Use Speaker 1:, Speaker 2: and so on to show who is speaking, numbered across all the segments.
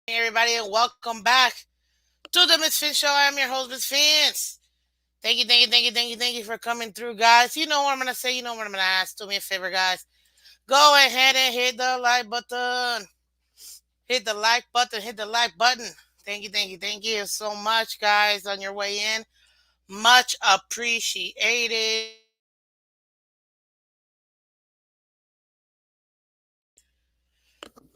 Speaker 1: everybody, and welcome back to the Miss Fin Show. I'm your host, Miss Fins. Thank you for coming through, guys. You know what I'm gonna say. You know what I'm gonna ask. Do me a favor, guys. Go ahead and hit the like button. Hit the like button. Hit the like button. Thank you so much, guys, on your way in. Much appreciated.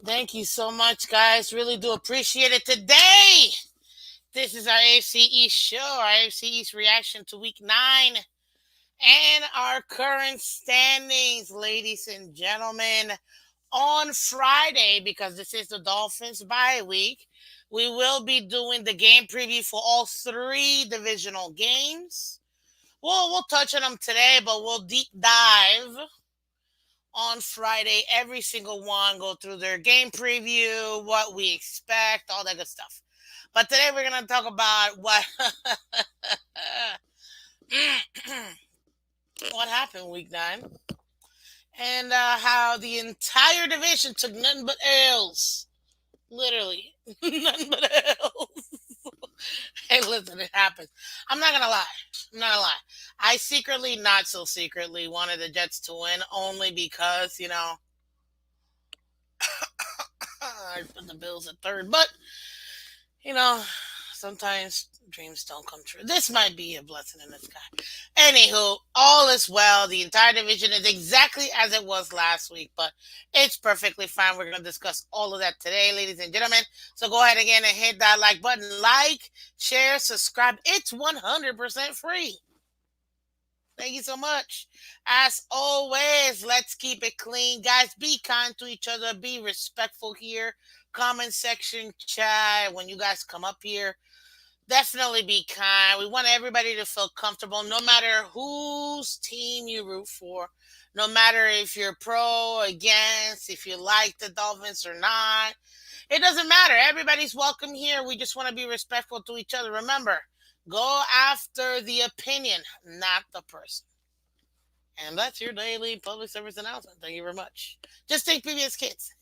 Speaker 1: Thank you so much, guys. Really do appreciate it today. This is our AFC East show, our AFC East reaction to week 9 and our current standings, ladies and gentlemen. On Friday, because this is the Dolphins bye week, we will be doing the game preview for all 3 divisional games. We'll touch on them today, but we'll deep dive on Friday. Every single one, go through their game preview, what we expect, all that good stuff. But today we're gonna talk about what what happened week 9 and how the entire division took nothing but L's. Literally, nothing but L's. Hey, listen, it happens. I'm not gonna lie. I'm not gonna lie. I secretly, not so secretly, wanted the Jets to win only because I put the Bills at third. But you know, sometimes dreams don't come true. This might be a blessing in the sky. Anywho, all is well. The entire division is exactly as it was last week, but it's perfectly fine. We're going to discuss all of that today, ladies and gentlemen. So go ahead again and hit that like button. Like, share, subscribe. It's 100% free. Thank you so much. As always, let's keep it clean. Guys, be kind to each other. Be respectful here. Comment section, chat. When you guys come up here, definitely be kind. We want everybody to feel comfortable, no matter whose team you root for, no matter if you're pro, against, if you like the Dolphins or not. It doesn't matter. Everybody's welcome here. We just want to be respectful to each other. Remember, go after the opinion, not the person. And that's your daily public service announcement. Thank you very much. Just think previous kids.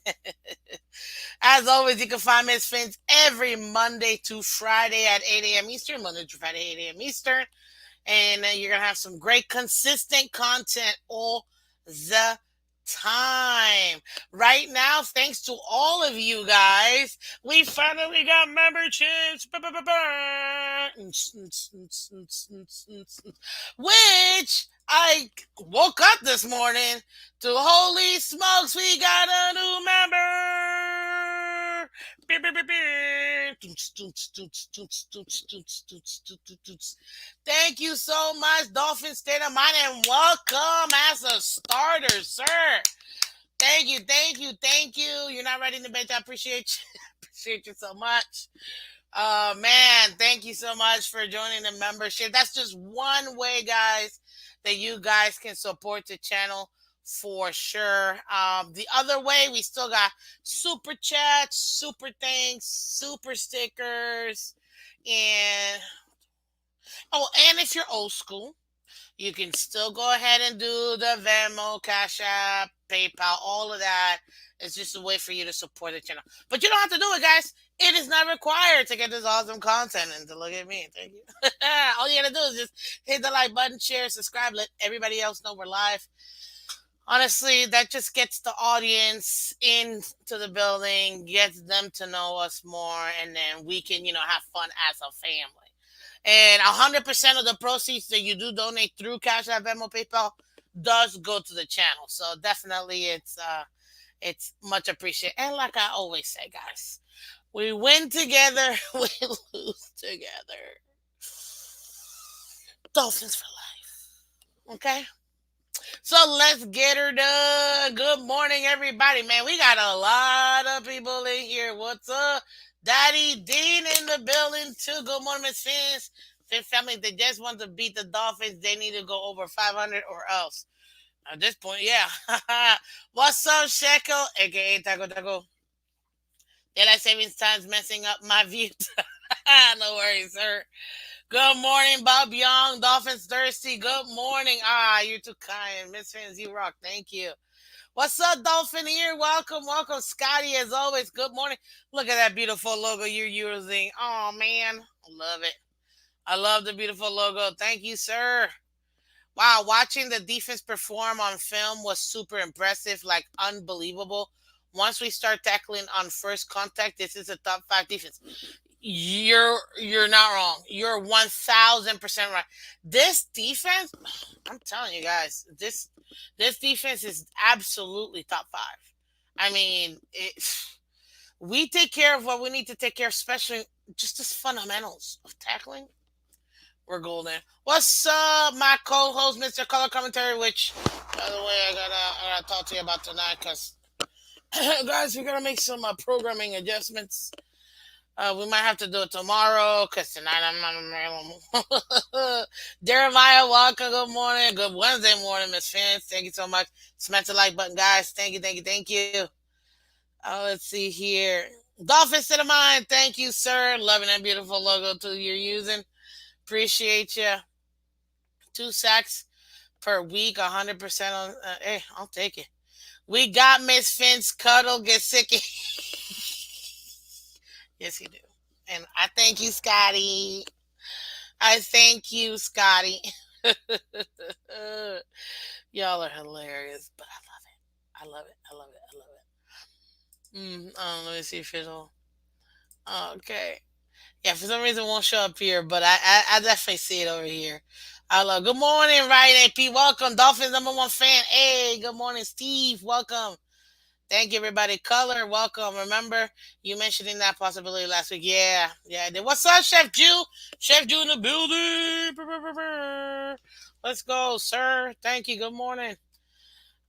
Speaker 1: As always, you can find Miss Fins every Monday to Friday at 8 a.m. Eastern, Monday to Friday, 8 a.m. Eastern. And you're going to have some great, consistent content all the time. Right now, thanks to all of you guys, we finally got memberships. Which I woke up this morning to holy smokes, we got a new member. Thank you so much, Dolphin State of Mind, and welcome as a starter, sir. Thank you. You're not ready to bench. I appreciate you. Appreciate you so much. Man, thank you so much for joining the membership. That's just one way, guys, that you guys can support the channel for sure. The other way, we still got super chats, super thanks, super stickers, and and if you're old school, you can still go ahead and do the Venmo, Cash App, PayPal, all of that. It's just a way for you to support the channel. But you don't have to do it, guys. It is not required to get this awesome content and to look at me. Thank you. All you gotta do is just hit the like button, share, subscribe, let everybody else know we're live. Honestly, that just gets the audience into the building, gets them to know us more, and then we can, have fun as a family. And 100% of the proceeds that you do donate through Cash App, Venmo, PayPal does go to the channel. So definitely, it's much appreciated. And like I always say, guys, we win together, we lose together. Dolphins for life. Okay. So let's get her done. Good morning, everybody. Man, we got a lot of people in here. What's up? Daddy Dean in the building, too. Good morning, Miss Fins. Fin family, they just want to beat the Dolphins. They need to go over 500 or else. At this point, yeah. What's up, Shekel? AKA Taco Taco. Daylight savings time's messing up my view. No worries, sir. Good morning, Bob Young. Dolphins thirsty. Good morning. You're too kind. Miss Phins, you rock. Thank you. What's up, Dolphin here? Welcome, welcome, Scotty. As always, good morning. Look at that beautiful logo you're using. Oh man, I love it. I love the beautiful logo. Thank you, sir. Wow, watching the defense perform on film was super impressive, like unbelievable. Once we start tackling on first contact, this is a top five defense. You're not wrong. You're 1,000% right. This defense, I'm telling you guys, this defense is absolutely top five. I mean, we take care of what we need to take care of, especially just the fundamentals of tackling. We're golden. What's up, my co-host, Mr. Color Commentary? Which, by the way, I gotta talk to you about tonight, because guys, we gotta make some programming adjustments. We might have to do it tomorrow because tonight I'm not available. Jeremiah Walker, good morning. Good Wednesday morning, Miss Fans. Thank you so much. Smash the like button, guys. Thank you, thank you, thank you. Let's see here. Dolphins to the mind. Thank you, sir. Loving that beautiful logo too you're using. Appreciate you. 2 sacks per week, 100% on. Hey, I'll take it. We got Miss Fins Cuddle Get Sick. Yes, you do. And I thank you, Scotty. I thank you, Scotty. Y'all are hilarious, but I love it. I love it. I love it. I love it. Let me see official. Okay. Yeah, for some reason it won't show up here, but I definitely see it over here. I love. Good morning, Ryan AP. Welcome, Dolphins #1 fan. Hey, good morning, Steve. Welcome. Thank you, everybody. Color, welcome. Remember, you mentioning that possibility last week. Yeah, yeah, I did. What's up, Chef Jew? Chef Jew in the building. Brr, brr, brr, brr. Let's go, sir. Thank you. Good morning.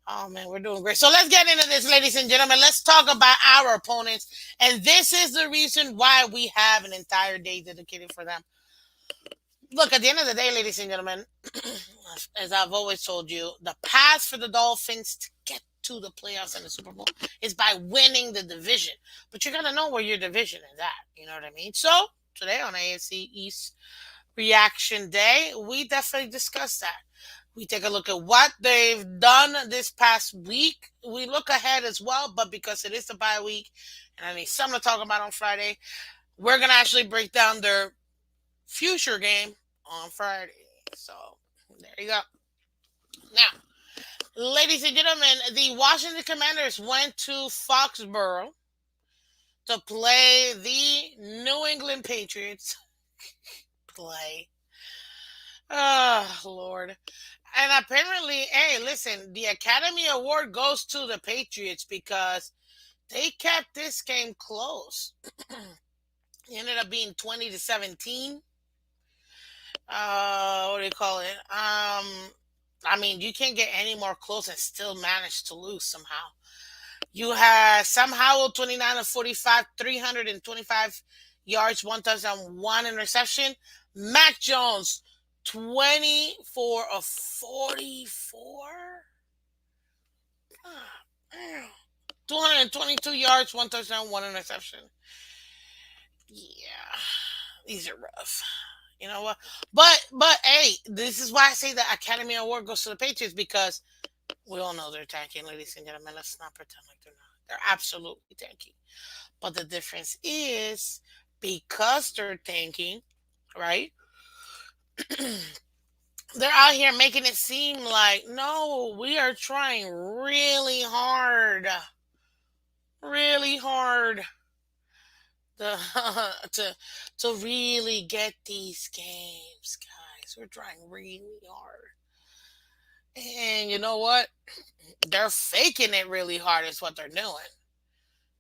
Speaker 1: Oh, man, we're doing great. So let's get into this, ladies and gentlemen. Let's talk about our opponents. And this is the reason why we have an entire day dedicated for them. Look, at the end of the day, ladies and gentlemen, as I've always told you, the path for the Dolphins to get to the playoffs and the Super Bowl is by winning the division. But you got to know where your division is at. You know what I mean? So today on AFC East Reaction Day, we definitely discuss that. We take a look at what they've done this past week. We look ahead as well, but because it is the bye week and I need something to talk about on Friday, we're going to actually break down their future game on Friday. So there you go. Now, ladies and gentlemen, the Washington Commanders went to Foxborough to play the New England Patriots. Play. Oh, Lord. And apparently, hey, listen, the Academy Award goes to the Patriots because they kept this game close. It ended up being 20-17. What do you call it? I mean, you can't get any more close and still manage to lose somehow. You had Sam Howell, 29 of 45, 325 yards, one touchdown, one interception. Mac Jones, 24 of 44. 222 yards, one touchdown, one interception. Yeah, these are rough. You know what? But hey, this is why I say the Academy Award goes to the Patriots because we all know they're tanking, ladies and gentlemen. Let's not pretend like they're not. They're absolutely tanking. But the difference is because they're tanking, right? They're out here making it seem like no, we are trying really hard to to to really get these games, guys. We're trying really hard. And you know what? They're faking it really hard is what they're doing.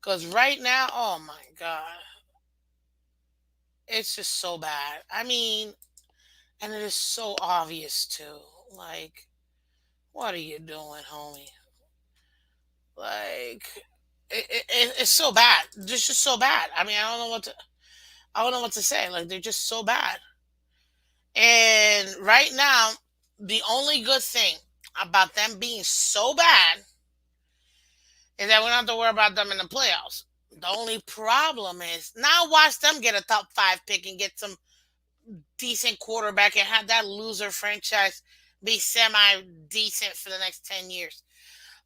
Speaker 1: Cause right now, oh my god, it's just so bad. I mean, and it is so obvious too. Like, what are you doing, homie? Like, it's so bad. It's just so bad. I mean, I don't know what to say. Like, they're just so bad. And right now, the only good thing about them being so bad is that we don't have to worry about them in the playoffs. The only problem is now watch them get a top five pick and get some decent quarterback and have that loser franchise be semi decent for the next 10 years.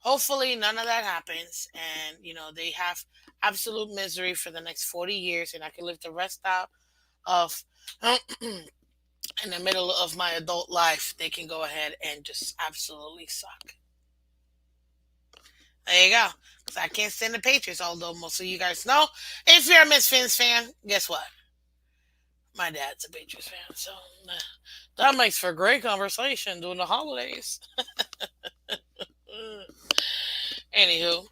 Speaker 1: Hopefully, none of that happens, and they have absolute misery for the next 40 years, and I can live the rest out of in the middle of my adult life. They can go ahead and just absolutely suck. There you go. Because I can't stand the Patriots, although most of you guys know. If you're a Miss Phins fan, guess what? My dad's a Patriots fan, so uh, that makes for great conversation during the holidays. Anywho,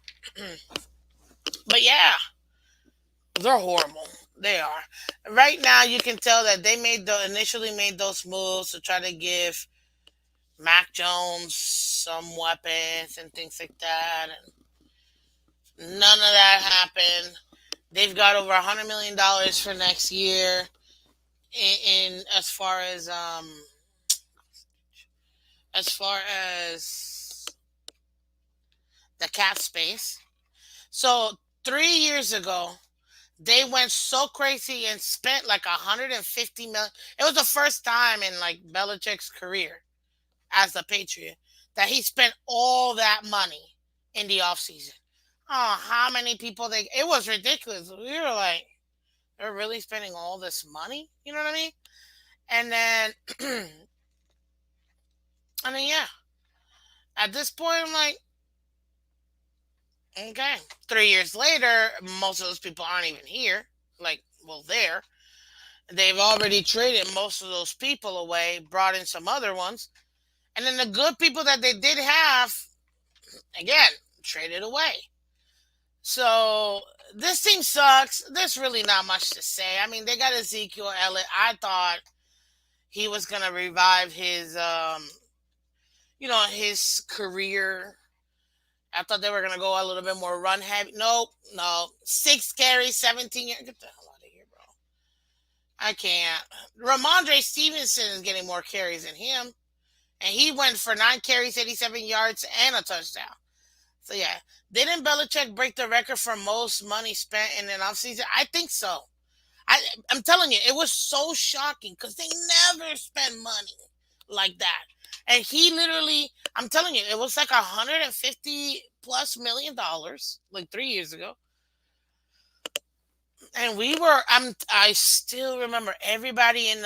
Speaker 1: but yeah, they're horrible. They are. Right now, you can tell that they initially made those moves to try to give Mac Jones some weapons and things like that, and none of that happened. They've got over $100 million for next year in as far as the cap space. So 3 years ago, they went so crazy and spent like 150 million. It was the first time in like Belichick's career as a Patriot that he spent all that money in the offseason. Oh, how many people they it was ridiculous. We were like, they're really spending all this money? You know what I mean? And then I mean, yeah. At this point I'm like, okay. 3 years later, most of those people aren't even here. Like, well, there. They've already traded most of those people away, brought in some other ones. And then the good people that they did have, again, traded away. So this team sucks. There's really not much to say. I mean, they got Ezekiel Elliott. I thought he was gonna revive his career. I thought they were gonna go a little bit more run heavy. Nope, no. 6 carries, 17 yards. Get the hell out of here, bro. I can't. Ramondre Stevenson is getting more carries than him. And he went for 9 carries, 87 yards, and a touchdown. So yeah. Didn't Belichick break the record for most money spent in an offseason? I think so. I'm telling you, it was so shocking because they never spend money like that. And he literally, I'm telling you, it was like 150 plus million dollars like 3 years ago. And I still remember everybody in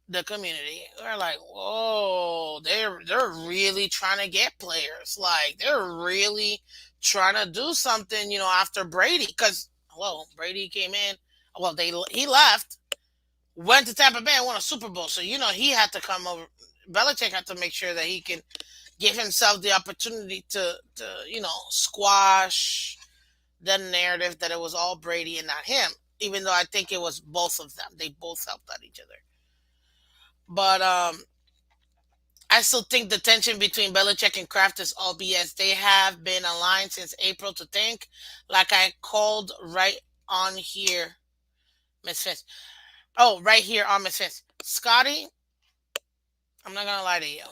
Speaker 1: the community. We're like, whoa, they're really trying to get players. Like they're really trying to do something, after Brady. Because hello, Brady came in. Well, he left, went to Tampa Bay and won a Super Bowl. So he had to come over. Belichick had to make sure that he can give himself the opportunity to squash the narrative that it was all Brady and not him. Even though I think it was both of them, they both helped out each other. But I still think the tension between Belichick and Kraft is all BS. They have been aligned since April to think, like I called right on here, Miss Fitz. Oh, right here on Miss Fitz. Scotty, I'm not gonna lie to you.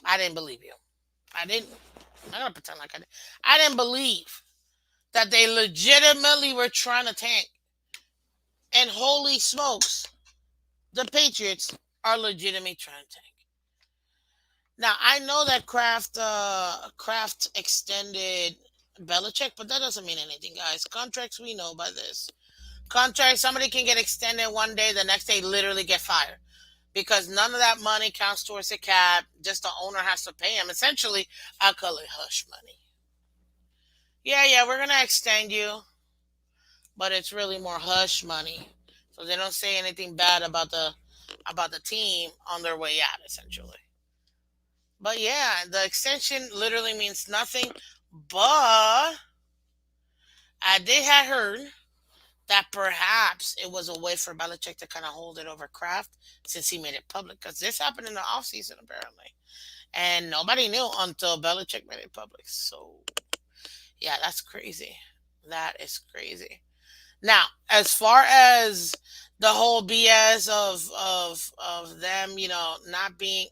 Speaker 1: I didn't believe you. I didn't. I'm not gonna pretend like I did. I didn't believe that they legitimately were trying to tank. And holy smokes, the Patriots are legitimately trying to tank. Now I know that Kraft extended Belichick, but that doesn't mean anything, guys. Contracts, we know by this. Contracts, somebody can get extended one day, the next day literally get fired. Because none of that money counts towards the cap. Just the owner has to pay him. Essentially, I call it hush money. Yeah, yeah, we're gonna extend you, but it's really more hush money. So they don't say anything bad about the team on their way out, essentially. But yeah, the extension literally means nothing. But I did have heard that perhaps it was a way for Belichick to kind of hold it over Kraft since he made it public. Because this happened in the offseason, apparently. And nobody knew until Belichick made it public. So, yeah, that's crazy. That is crazy. Now, as far as the whole BS of them, not being,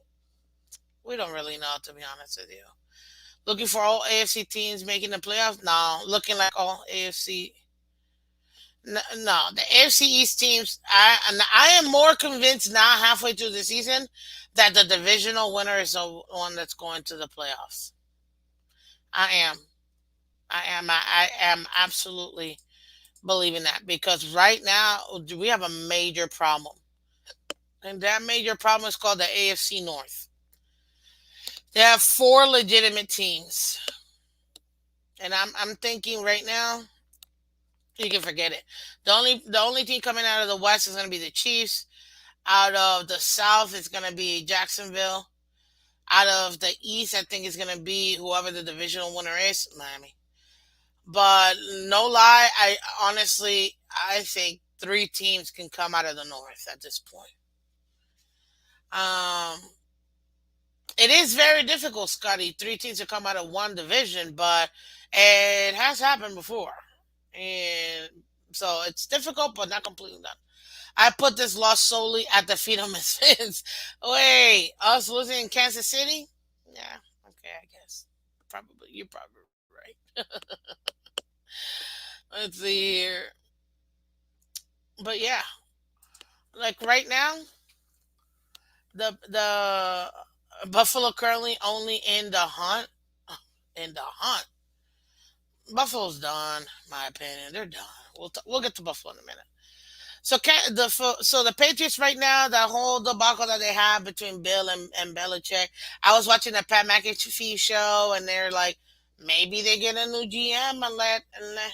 Speaker 1: we don't really know, to be honest with you. Looking for all AFC teams making the playoffs? No, looking like all AFC. No, the AFC East teams. I am more convinced now, halfway through the season, that the divisional winner is the one that's going to the playoffs. I am. I am absolutely believing that because right now we have a major problem, and that major problem is called the AFC North. They have four legitimate teams, and I'm thinking right now you can forget it. The only team coming out of the West is going to be the Chiefs. Out of the South, it's going to be Jacksonville. Out of the East, I think it's going to be whoever the divisional winner is, Miami. But no lie, I think three teams can come out of the North at this point. Um, it is very difficult, Scotty. Three teams to come out of one division, but it has happened before, and so it's difficult, but not completely done. I put this loss solely at the feet of Miss Phins. Wait, us losing in Kansas City? Yeah, okay, I guess. Probably, you're probably right. Let's see here. But yeah, like right now, the Buffalo currently only in the hunt. In the hunt, Buffalo's done. My opinion, they're done. We'll get to Buffalo in a minute. So the Patriots right now, the whole debacle that they have between Bill and Belichick. I was watching the Pat McAfee show, and they're like, maybe they get a new GM and let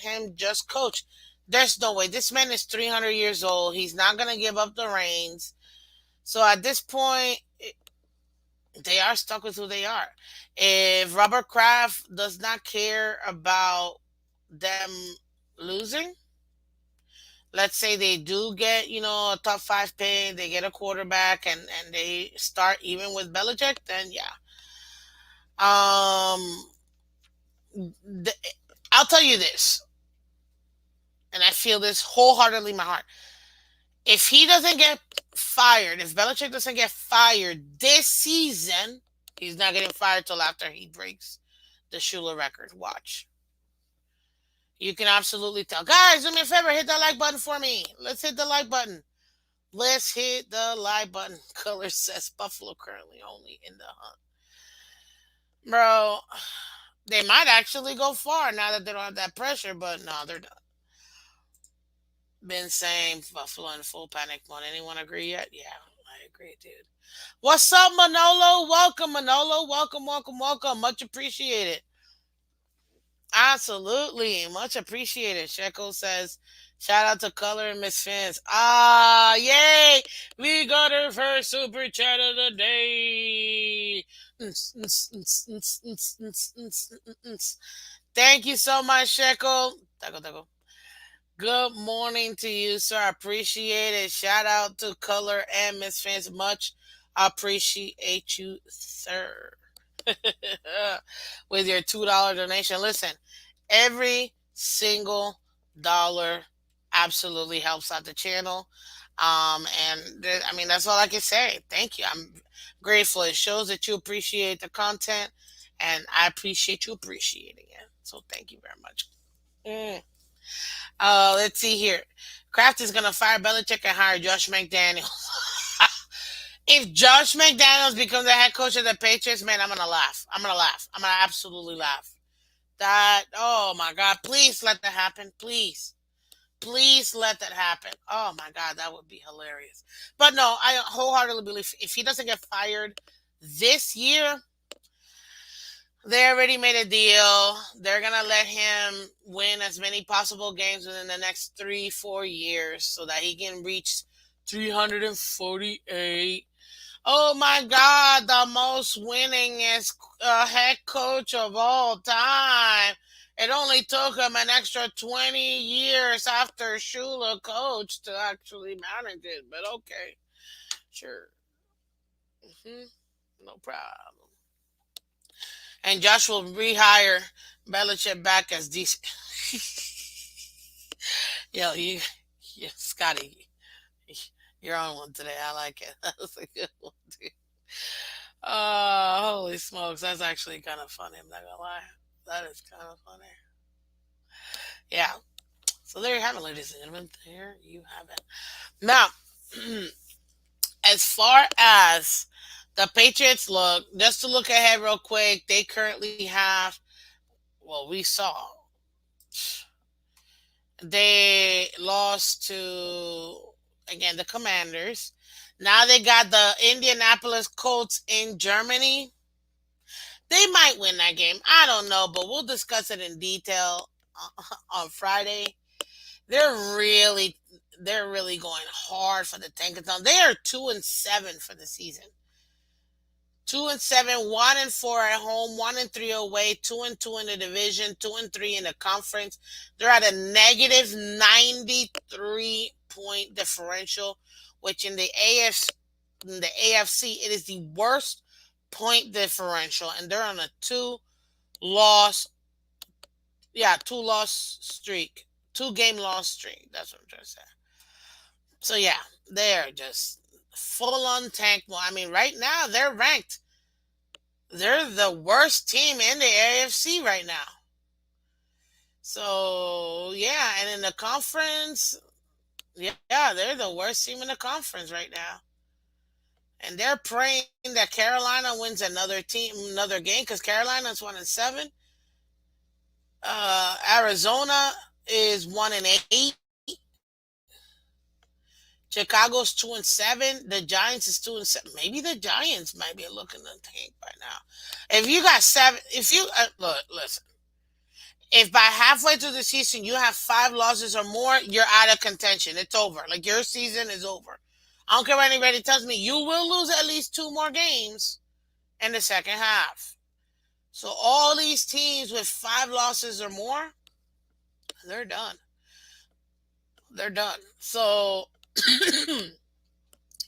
Speaker 1: him just coach. There's no way. This man is 300 years old. He's not gonna give up the reins. So at this point, they are stuck with who they are. If Robert Kraft does not care about them losing, let's say they do get, a top five pick, they get a quarterback, and they start even with Belichick, then yeah. Um, the, I'll tell you this, and I feel this wholeheartedly in my heart. If he doesn't get fired, if Belichick doesn't get fired this season, he's not getting fired till after he breaks the Shula record. Watch. You can absolutely tell. Guys, do me a favor, hit that like button for me. Let's hit the like button. Let's hit the like button. Color says Buffalo currently only in the hunt. Bro, they might actually go far now that they don't have that pressure, but no, they're done. Been saying Buffalo in full panic mode. Anyone agree yet? Yeah, I agree, dude. What's up, Manolo? Welcome, Manolo. Welcome, welcome, welcome. Much appreciated. Absolutely. Much appreciated. Shekel says, shout out to Color and Miss Fins. Ah, yay! We got our first super chat of the day. Thank you so much, Shekel. Taco, taco. Good morning to you, sir. I appreciate it. Shout out to Color and Miss Fins. Much appreciate you, sir. With your $2 donation. Listen, every single dollar absolutely helps out the channel. I mean, that's all I can say. Thank you. I'm grateful. It shows that you appreciate the content, and I appreciate you appreciating it. So thank you very much. Mm. Let's see here. Kraft is gonna fire Belichick and hire Josh McDaniels. If Josh McDaniels becomes the head coach of the Patriots, man, I'm gonna laugh. I'm gonna laugh. I'm gonna absolutely laugh. That, oh my God, please let that happen. Please. Please let that happen. Oh my God, that would be hilarious. But no, I wholeheartedly believe if he doesn't get fired this year, they already made a deal. They're gonna let him win as many possible games within the next 3-4 years so that he can reach 348. Oh my God, the most winningest head coach of all time. It only took him an extra 20 years after Shula coached to actually manage it, but okay, sure. Hmm. No problem. And Josh will rehire Belichick back as DC. Yo, Scotty, you're on one today. I like it. That was a good one, dude. Holy smokes, that's actually kind of funny. I'm not gonna lie, that is kind of funny. Yeah. So there you have it, ladies and gentlemen. There you have it. Now, as far as the Patriots look, just to look ahead real quick, they currently have, well, we saw they lost to, again, the Commanders. Now they got the Indianapolis Colts in Germany. They might win that game. I don't know, but we'll discuss it in detail on Friday. They're really they're really going hard for the Tankathon. They are 2-7 for the season. 2-7, 1-4 at home, 1-3 away, 2-2 in the division, 2-3 in the conference. They're at a negative 93 point differential, which in the AFC it is the worst point differential, and they're on a loss, two-loss streak, 2-game loss streak. That's what I'm trying to say. So yeah, they're just full on tank. Well, I mean, right now they're ranked. They're the worst team in the AFC right now. So yeah, and in the conference, yeah, they're the worst team in the conference right now. And they're praying that Carolina wins another game, because Carolina's 1-7. Arizona is 1-8. Chicago's 2-7. The Giants is 2-7. Maybe the Giants might be looking to tank by now. If you got seven, if you look, listen. If by halfway through the season you have 5 losses or more, you're out of contention. It's over. Like, your season is over. I don't care what anybody tells me. You will lose at least 2 more games in the second half. So all these teams with 5 losses or more, they're done. They're done. So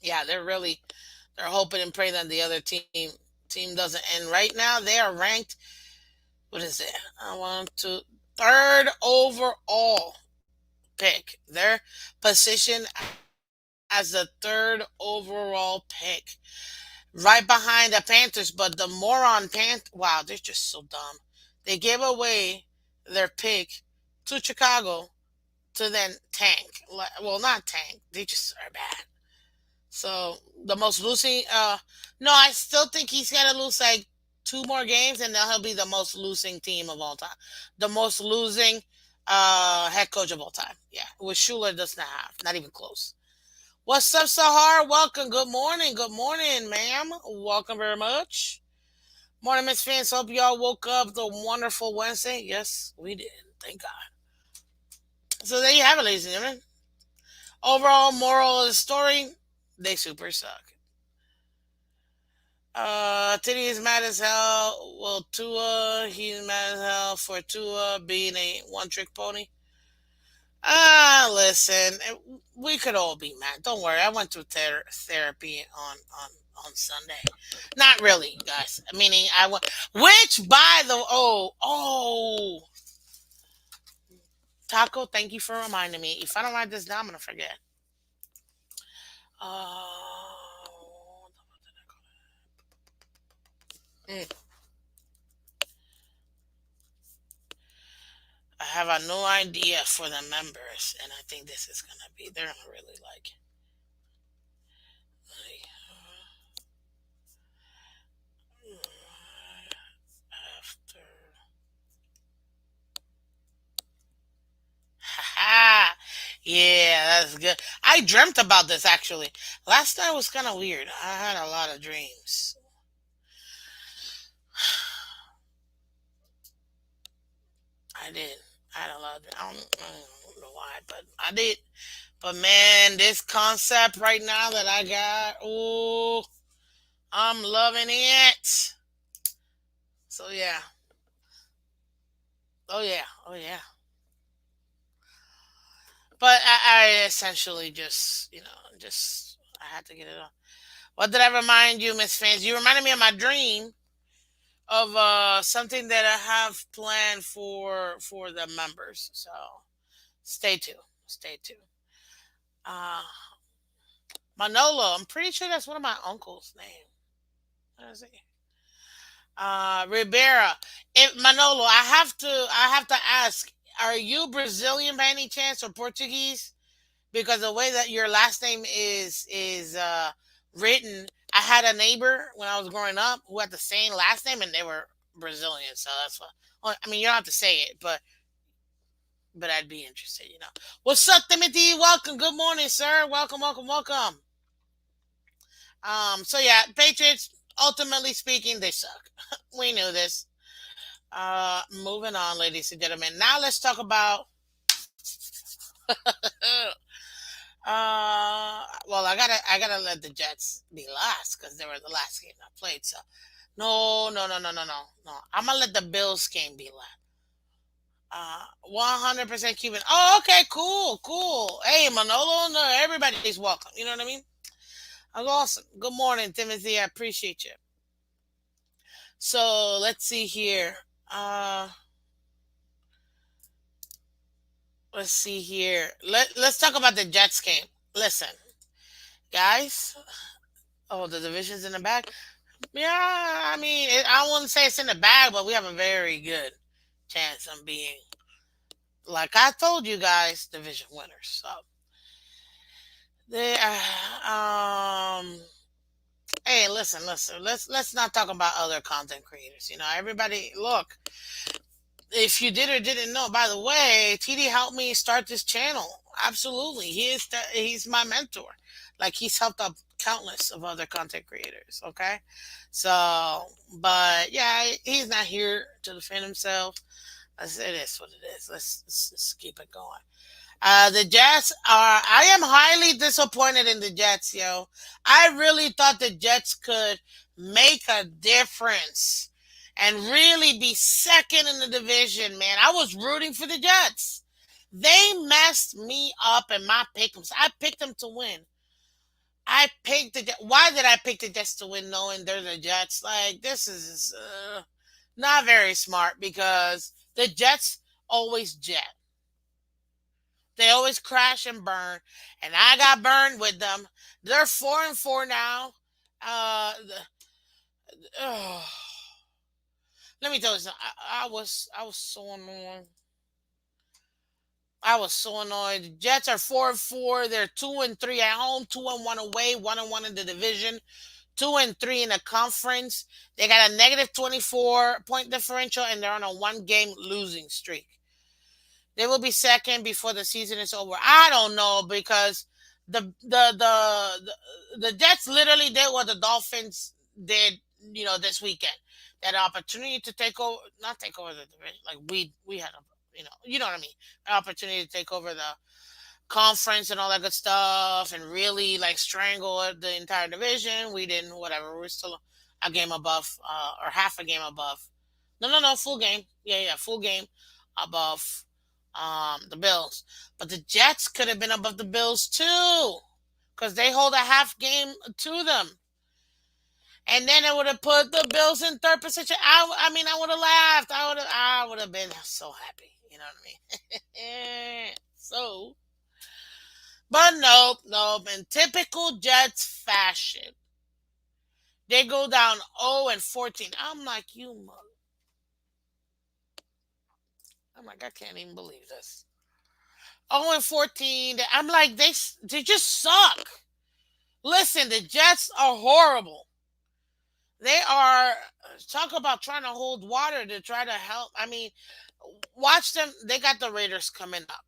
Speaker 1: yeah, they're hoping and praying that the other team doesn't. And right now they are ranked. What is it? I want to third overall pick. Their position as the third overall pick, right behind the Panthers. But the moron wow, they're just so dumb. They gave away their pick to Chicago to then tank. Well, not tank. They just are bad. So the most losing. No, I still think he's gonna lose like 2 more games, and then he'll be the most losing team of all time, the most losing head coach of all time. Yeah, which Schuler does not have, not even close. What's up, Sahar? Welcome. Good morning. Good morning, ma'am. Welcome very much. Morning, Miss Fans. Hope y'all woke up the wonderful Wednesday. Yes, we did. Thank God. So there you have it, ladies and gentlemen. Overall moral of the story: they super suck. Titty is mad as hell. Well, Tua, he's mad as hell for Tua being a one-trick pony. Listen, we could all be mad. Don't worry. I went to therapy on Sunday. Not really, guys. Meaning I went. Which, by the Taco, thank you for reminding me. If I don't write this down, I'm gonna forget. Mm, I have a new idea for the members, and I think this is gonna be. They're gonna really like it. After. Ha! Yeah, that's good. I dreamt about this actually. Last night was kind of weird. I had a lot of dreams. I did. I had a lot of. I don't know why, but I did. But man, this concept right now that I got, oh, I'm loving it. So yeah. Oh yeah. Oh yeah. But I essentially just, I had to get it on. What did I remind you, Miss Fans? You reminded me of my dream of something that I have planned for the members. So stay tuned. Stay tuned. Uh, Manolo, I'm pretty sure that's one of my uncle's name. What is it? Rivera. Manolo, I have to ask. Are you Brazilian by any chance or Portuguese? Because the way that your last name is written, I had a neighbor when I was growing up who had the same last name, and they were Brazilian. So that's why. Well, I mean, you don't have to say it, but I'd be interested. What's up, Timothy? Welcome. Good morning, sir. Welcome, welcome, welcome. So yeah, Patriots. Ultimately speaking, they suck. We knew this. Moving on, ladies and gentlemen. Now let's talk about. Well, I gotta let the Jets be last because they were the last game I played. So no, no, no, no, no, no, no. I'm gonna let the Bills game be last. 100% Cuban. Oh, okay, cool, cool. Hey, Manolo, no, everybody's welcome. You know what I mean? That's awesome. Good morning, Timothy. I appreciate you. So let's see here. Uh, let's see here. Let's talk about the Jets game. Listen, guys. Oh, the division's in the back. Yeah, I mean, I wouldn't say it's in the bag, but we have a very good chance of being, like I told you guys, division winners. So they, hey, listen, listen. Let's not talk about other content creators. Everybody, look. If you did or didn't know, by the way, TD helped me start this channel. Absolutely, he's my mentor. Like he's helped up countless of other content creators. Okay, so but yeah, he's not here to defend himself. It is what it is. Let's keep it going. The Jets are. I am highly disappointed in the Jets, yo. I really thought the Jets could make a difference and really be second in the division, man. I was rooting for the Jets. They messed me up in my picks. I picked them to win. I picked the Jets. Why did I pick the Jets to win, knowing they're the Jets? Like this is not very smart because the Jets always jet. They always crash and burn, and I got burned with them. They're 4-4 now. Oh, let me tell you something. I was so annoyed. I was so annoyed. The Jets are 4-4. They're 2-3 at home, 2-1 away, 1-1 in the division, 2-3 in the conference. They got a negative 24 point differential, and they're on a one-game losing streak. They will be second before the season is over. I don't know because the Jets literally did what the Dolphins did, this weekend. That opportunity to take over, not take over the division, like we had a, you know what I mean, an opportunity to take over the conference and all that good stuff and really like strangle the entire division. We didn't, whatever. We're still a game above, or half a game above. No, no, no, full game. Yeah, yeah, full game above the Bills. But the Jets could have been above the Bills too because they hold a half game to them. And then it would have put the Bills in third position. I mean, I would have laughed. I would have been so happy. You know what I mean? So, but nope, nope. In typical Jets fashion, they go down 0-14. I'm like, I'm like, I can't even believe this. 0-14. I'm like, they just suck. Listen, the Jets are horrible. They are, talk about trying to hold water to try to help. I mean, watch them. They got the Raiders coming up.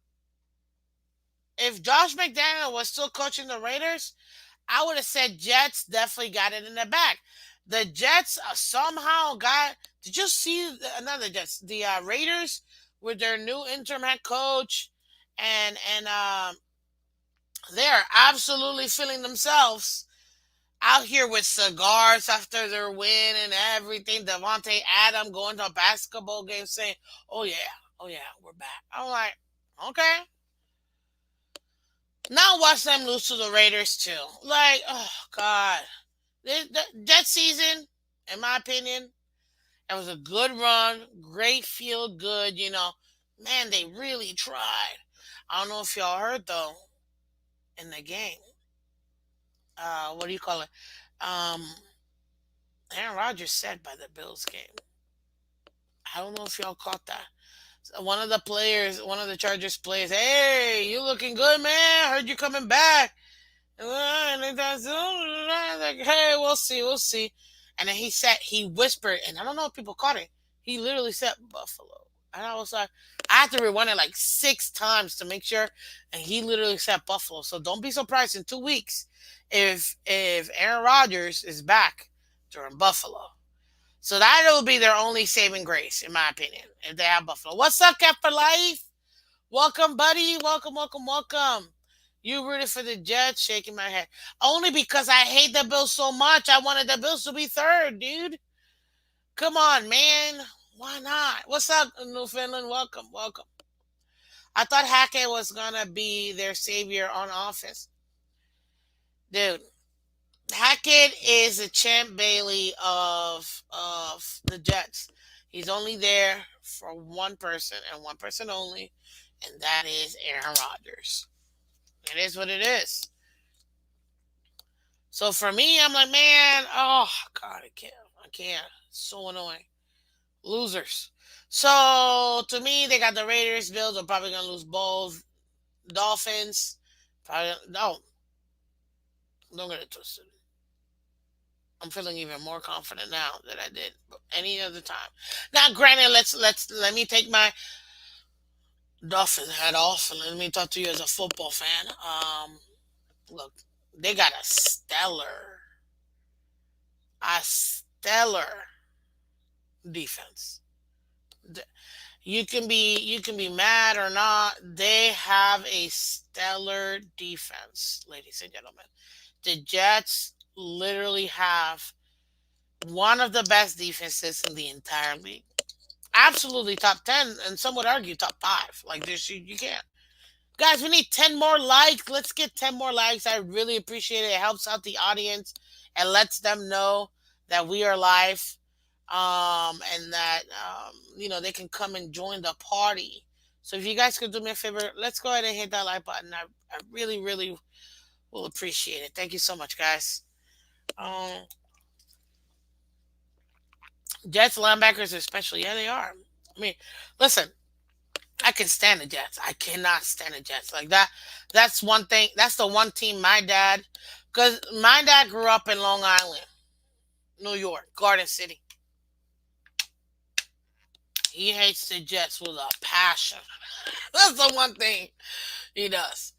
Speaker 1: If Josh McDaniel was still coaching the Raiders, I would have said Jets definitely got it in the back. The Jets somehow got. Did you see another Jets? The Raiders with their new interim head coach, and they are absolutely feeling themselves out here with cigars after their win and everything. Devontae Adam going to a basketball game saying, oh yeah, we're back." I'm like, okay. Now watch them lose to the Raiders too. Like, oh God, that season, in my opinion, it was a good run, great feel good. Man, they really tried. I don't know if y'all heard though in the game. What do you call it? Um, Aaron Rodgers said by the Bills game. I don't know if y'all caught that. So one of the Chargers players, hey, you looking good, man? Heard you coming back. And they done, like, hey, we'll see, we'll see. And then he whispered, and I don't know if people caught it. He literally said Buffalo. And I was like, I had to rewind it like 6 times to make sure. And he literally said Buffalo. So don't be surprised in 2 weeks if Aaron Rodgers is back during Buffalo. So that'll be their only saving grace, in my opinion, if they have Buffalo. What's up, Cat for Life? Welcome, buddy. Welcome, welcome, welcome. You rooted for the Jets, shaking my head. Only because I hate the Bills so much. I wanted the Bills to be third, dude. Come on, man. Why not? What's up, Newfoundland? Welcome, welcome. I thought Hackett was gonna be their savior on offense. Dude, Hackett is the Champ Bailey of the Jets. He's only there for one person and one person only, and that is Aaron Rodgers. It is what it is. So for me, I'm like, man, oh God, I can't, I can't. It's so annoying. Losers. So to me, they got the Raiders. Bills are probably gonna lose both. Dolphins, probably no. Don't get it twisted. I'm feeling even more confident now than I did any other time. Now, granted, let me take my Dolphin hat off and let me talk to you as a football fan. Look, they got a stellar defense. You can be mad or not. They have a stellar defense, ladies and gentlemen. The Jets literally have one of the best defenses in the entire league. Absolutely top 10, and some would argue top 5. Like this, you can't. Guys, we need 10 more likes. Let's get 10 more likes. I really appreciate it. It helps out the audience and lets them know that we are live, and that they can come and join the party. So if you guys could do me a favor, let's go ahead and hit that like button. I really, really will appreciate it. Thank you so much, guys. Um, Jets linebackers, especially, yeah, they are. I mean, listen, I can stand the Jets. I cannot stand the Jets like that. That's one thing. That's the one team because my dad grew up in Long Island, New York, Garden City. He hates the Jets with a passion. That's the one thing he does.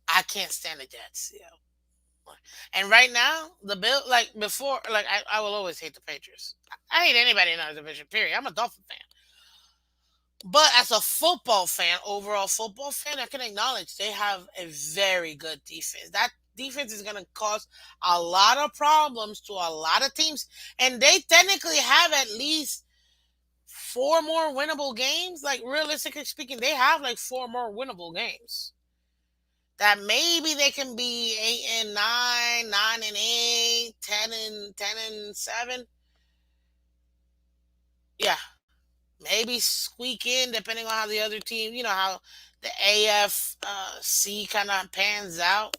Speaker 1: I can't stand the Jets. Yeah. And right now, the Bill, like before, like I will always hate the Patriots. I hate anybody in our division. Period. I'm a Dolphin fan. But as a football fan, overall football fan, I can acknowledge they have a very good defense. That defense is going to cause a lot of problems to a lot of teams. And they technically have at least 4 more winnable games. Like, realistically speaking, they have like 4 more winnable games. That maybe they can be 8-9, 9-8, 10-7. Yeah, maybe squeak in depending on how the other team, how the AFC kind of pans out.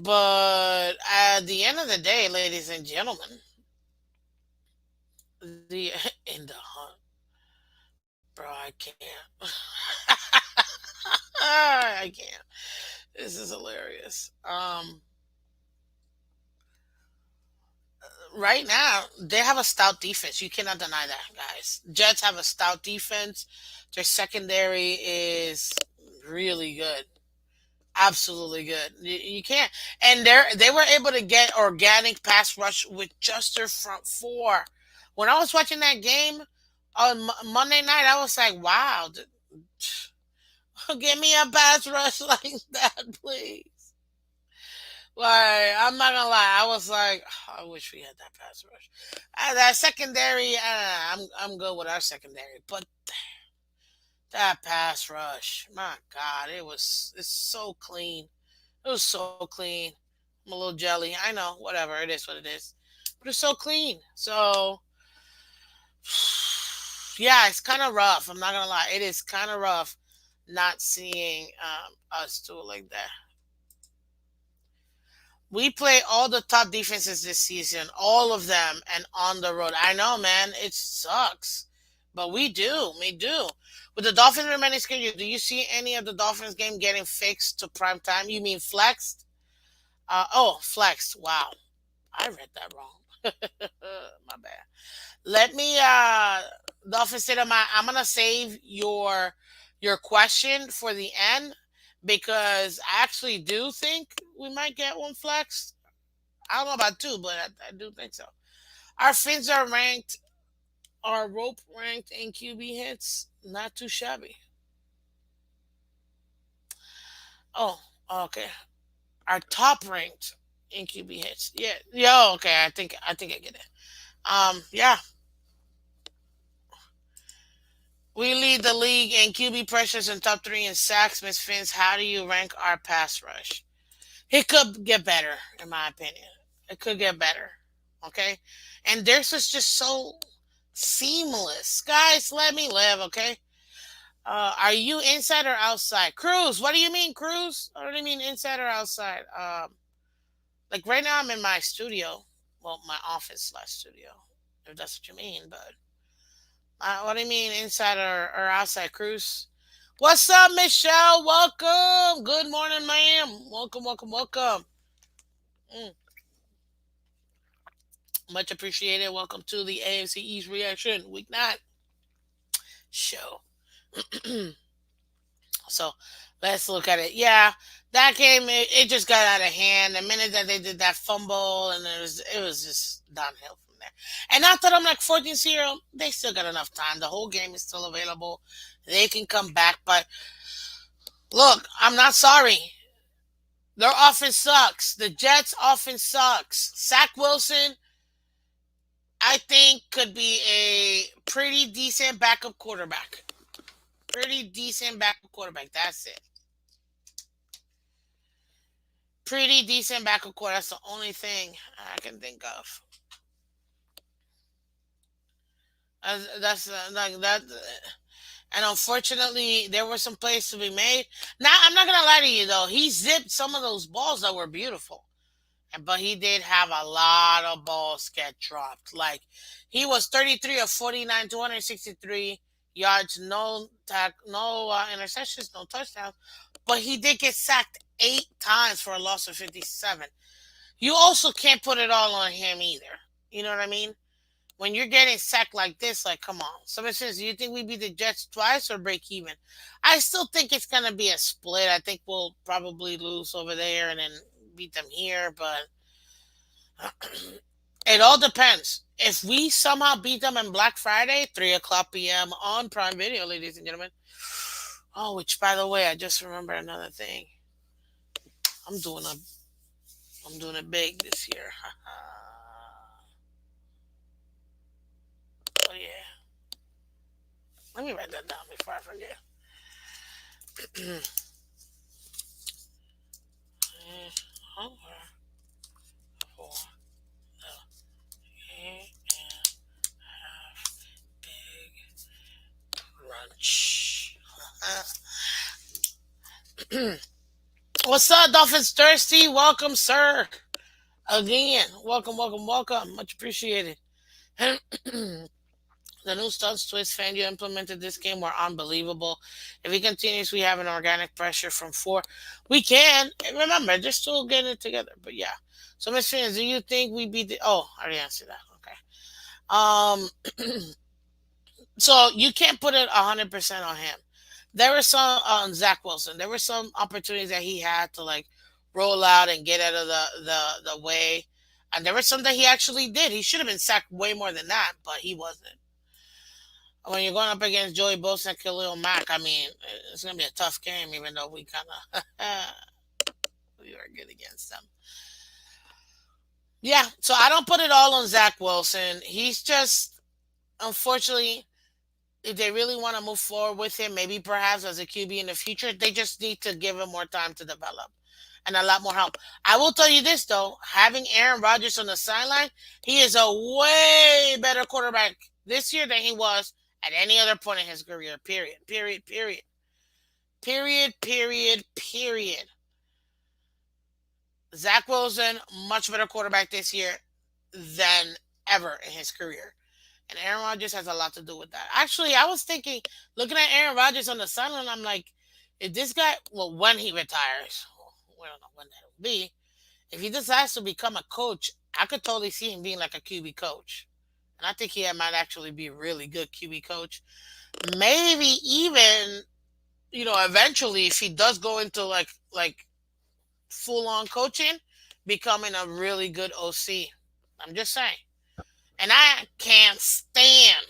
Speaker 1: But at the end of the day, ladies and gentlemen, the in the hunt, bro, I can't. I can't. This is hilarious. Right now they have a stout defense. You cannot deny that, guys. Jets have a stout defense. Their secondary is really good. Absolutely good. You can't. And they were able to get organic pass rush with just their front four. When I was watching that game on Monday night, I was like, wow, give me a pass rush like that, please. Like, I'm not gonna lie, I was like, I wish we had that pass rush. That secondary, I'm good with our secondary, but that pass rush, my God, it's so clean. It was so clean. I'm a little jelly. I know, whatever. It is what it is. But it's so clean. So, yeah, it's kind of rough. I'm not going to lie. It is kind of rough not seeing us do it like that. We play all the top defenses this season, all of them, and on the road. I know, man. It sucks. But we do. With the Dolphins remaining schedule, do you see any of the Dolphins game getting fixed to prime time? You mean flexed? Oh, flexed. Wow, I read that wrong. My bad. Let me Dolphin State of Mind. I'm gonna save your question for the end because I actually do think we might get one flex. I don't know about two, but I do think so. Our Fins are ranked, our rope ranked in QB hits, not too shabby. Oh, okay. Our top ranked in QB hits. Yeah. Yo, okay, I think I get it. Yeah. We lead the league in QB pressures and top three in sacks. Miss Fins, how do you rank our pass rush? It could get better, in my opinion. It could get better. Okay? And theirs is just so seamless. Guys, let me live, okay? Are you inside or outside? Cruz, what do you mean, Cruz? What do you mean inside or outside? Like right now I'm in my studio. Well, my office slash studio, if that's what you mean, but what do you mean, inside or outside, Cruz? What's up, Michelle? Welcome. Good morning, ma'am. Welcome, welcome, welcome. Mm, much appreciated. Welcome to the AFC East reaction week 9 show. So let's look at it. Yeah, that game it just got out of hand. The minute that they did that fumble, and it was just downhill from there. And not that I'm like 14-0, they still got enough time. The whole game is still available. They can come back. But look, I'm not sorry. Their offense sucks. The Jets' offense sucks. Zach Wilson, I think, could be a pretty decent backup quarterback. Pretty decent backup quarterback. That's it. Pretty decent backup quarterback. That's the only thing I can think of. That's like that. And unfortunately, there were some plays to be made. Now, I'm not gonna lie to you though. He zipped some of those balls that were beautiful. But he did have a lot of balls get dropped. Like he was 33 of 49, 263 yards, no interceptions, no touchdowns. But he did get sacked 8 times for a loss of 57. You also can't put it all on him either. You know what I mean? When you're getting sacked like this, like, come on. Somebody says, do you think we beat the Jets twice or break even? I still think it's going to be a split. I think we'll probably lose over there and then beat them here, but it all depends. If we somehow beat them on Black Friday, 3 o'clock p.m. on Prime Video, ladies and gentlemen. Oh, which by the way, I just remembered another thing. I'm doing a, I'm doing it big this year. Oh yeah. Let me write that down before I forget. Hunger for the big lunch. What's up, Dolphins Thirsty? Welcome, sir. Again, welcome, welcome, welcome. Much appreciated. The new stunts twist fan you implemented this game were unbelievable. If he continues, we have an organic pressure from 4. We can. And remember, they're still getting it together. But yeah. So, Miss Fans, do you think we beat the. Oh, I already answered that. Okay. So you can't put it 100% on him. There were some on Zach Wilson. There were some opportunities that he had to like roll out and get out of the way, and there were some that he actually did. He should have been sacked way more than that, but he wasn't. When you're going up against Joey Bosa and Khalil Mack, I mean, it's gonna be a tough game, even though we kind of we were good against them. Yeah, so I don't put it all on Zach Wilson. He's just unfortunately if they really want to move forward with him, maybe perhaps as a QB in the future, they just need to give him more time to develop and a lot more help. I will tell you this though, having Aaron Rodgers on the sideline, he is a way better quarterback this year than he was at any other point in his career. Period. Period. Period. Period. Period. Period. Zach Wilson, much better quarterback this year than ever in his career. And Aaron Rodgers has a lot to do with that. Actually, I was thinking, looking at Aaron Rodgers on the sideline, I'm like, if this guy, well, when he retires, we don't know when that will be. If he decides to become a coach, I could totally see him being like a QB coach. And I think he might actually be a really good QB coach. Maybe even, eventually, if he does go into like full on coaching, becoming a really good OC. I'm just saying. And I can't stand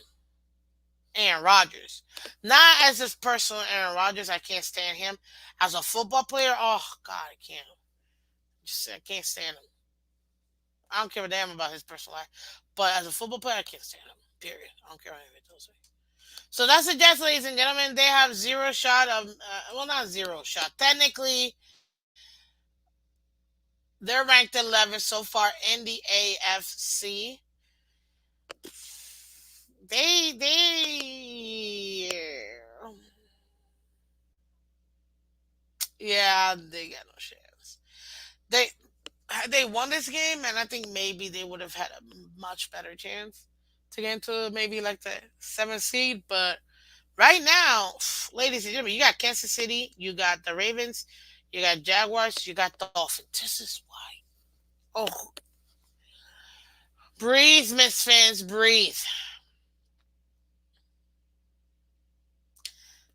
Speaker 1: Aaron Rodgers. Not as his personal Aaron Rodgers, I can't stand him. As a football player, oh God, I can't. Just I can't stand him. I don't give a damn about his personal life. But as a football player, I can't stand him. Period. I don't care what anybody tells me. So that's the Jets, ladies and gentlemen. They have zero shot of, well, not zero shot. Technically, they're ranked 11th so far in the AFC. They, yeah, they got no chance. They had they won this game, and I think maybe they would have had a much better chance to get into maybe like the seventh seed. But right now, ladies and gentlemen, you got Kansas City, you got the Ravens, you got Jaguars, you got Dolphins. This is why. Oh, breathe, Miss Fans, breathe.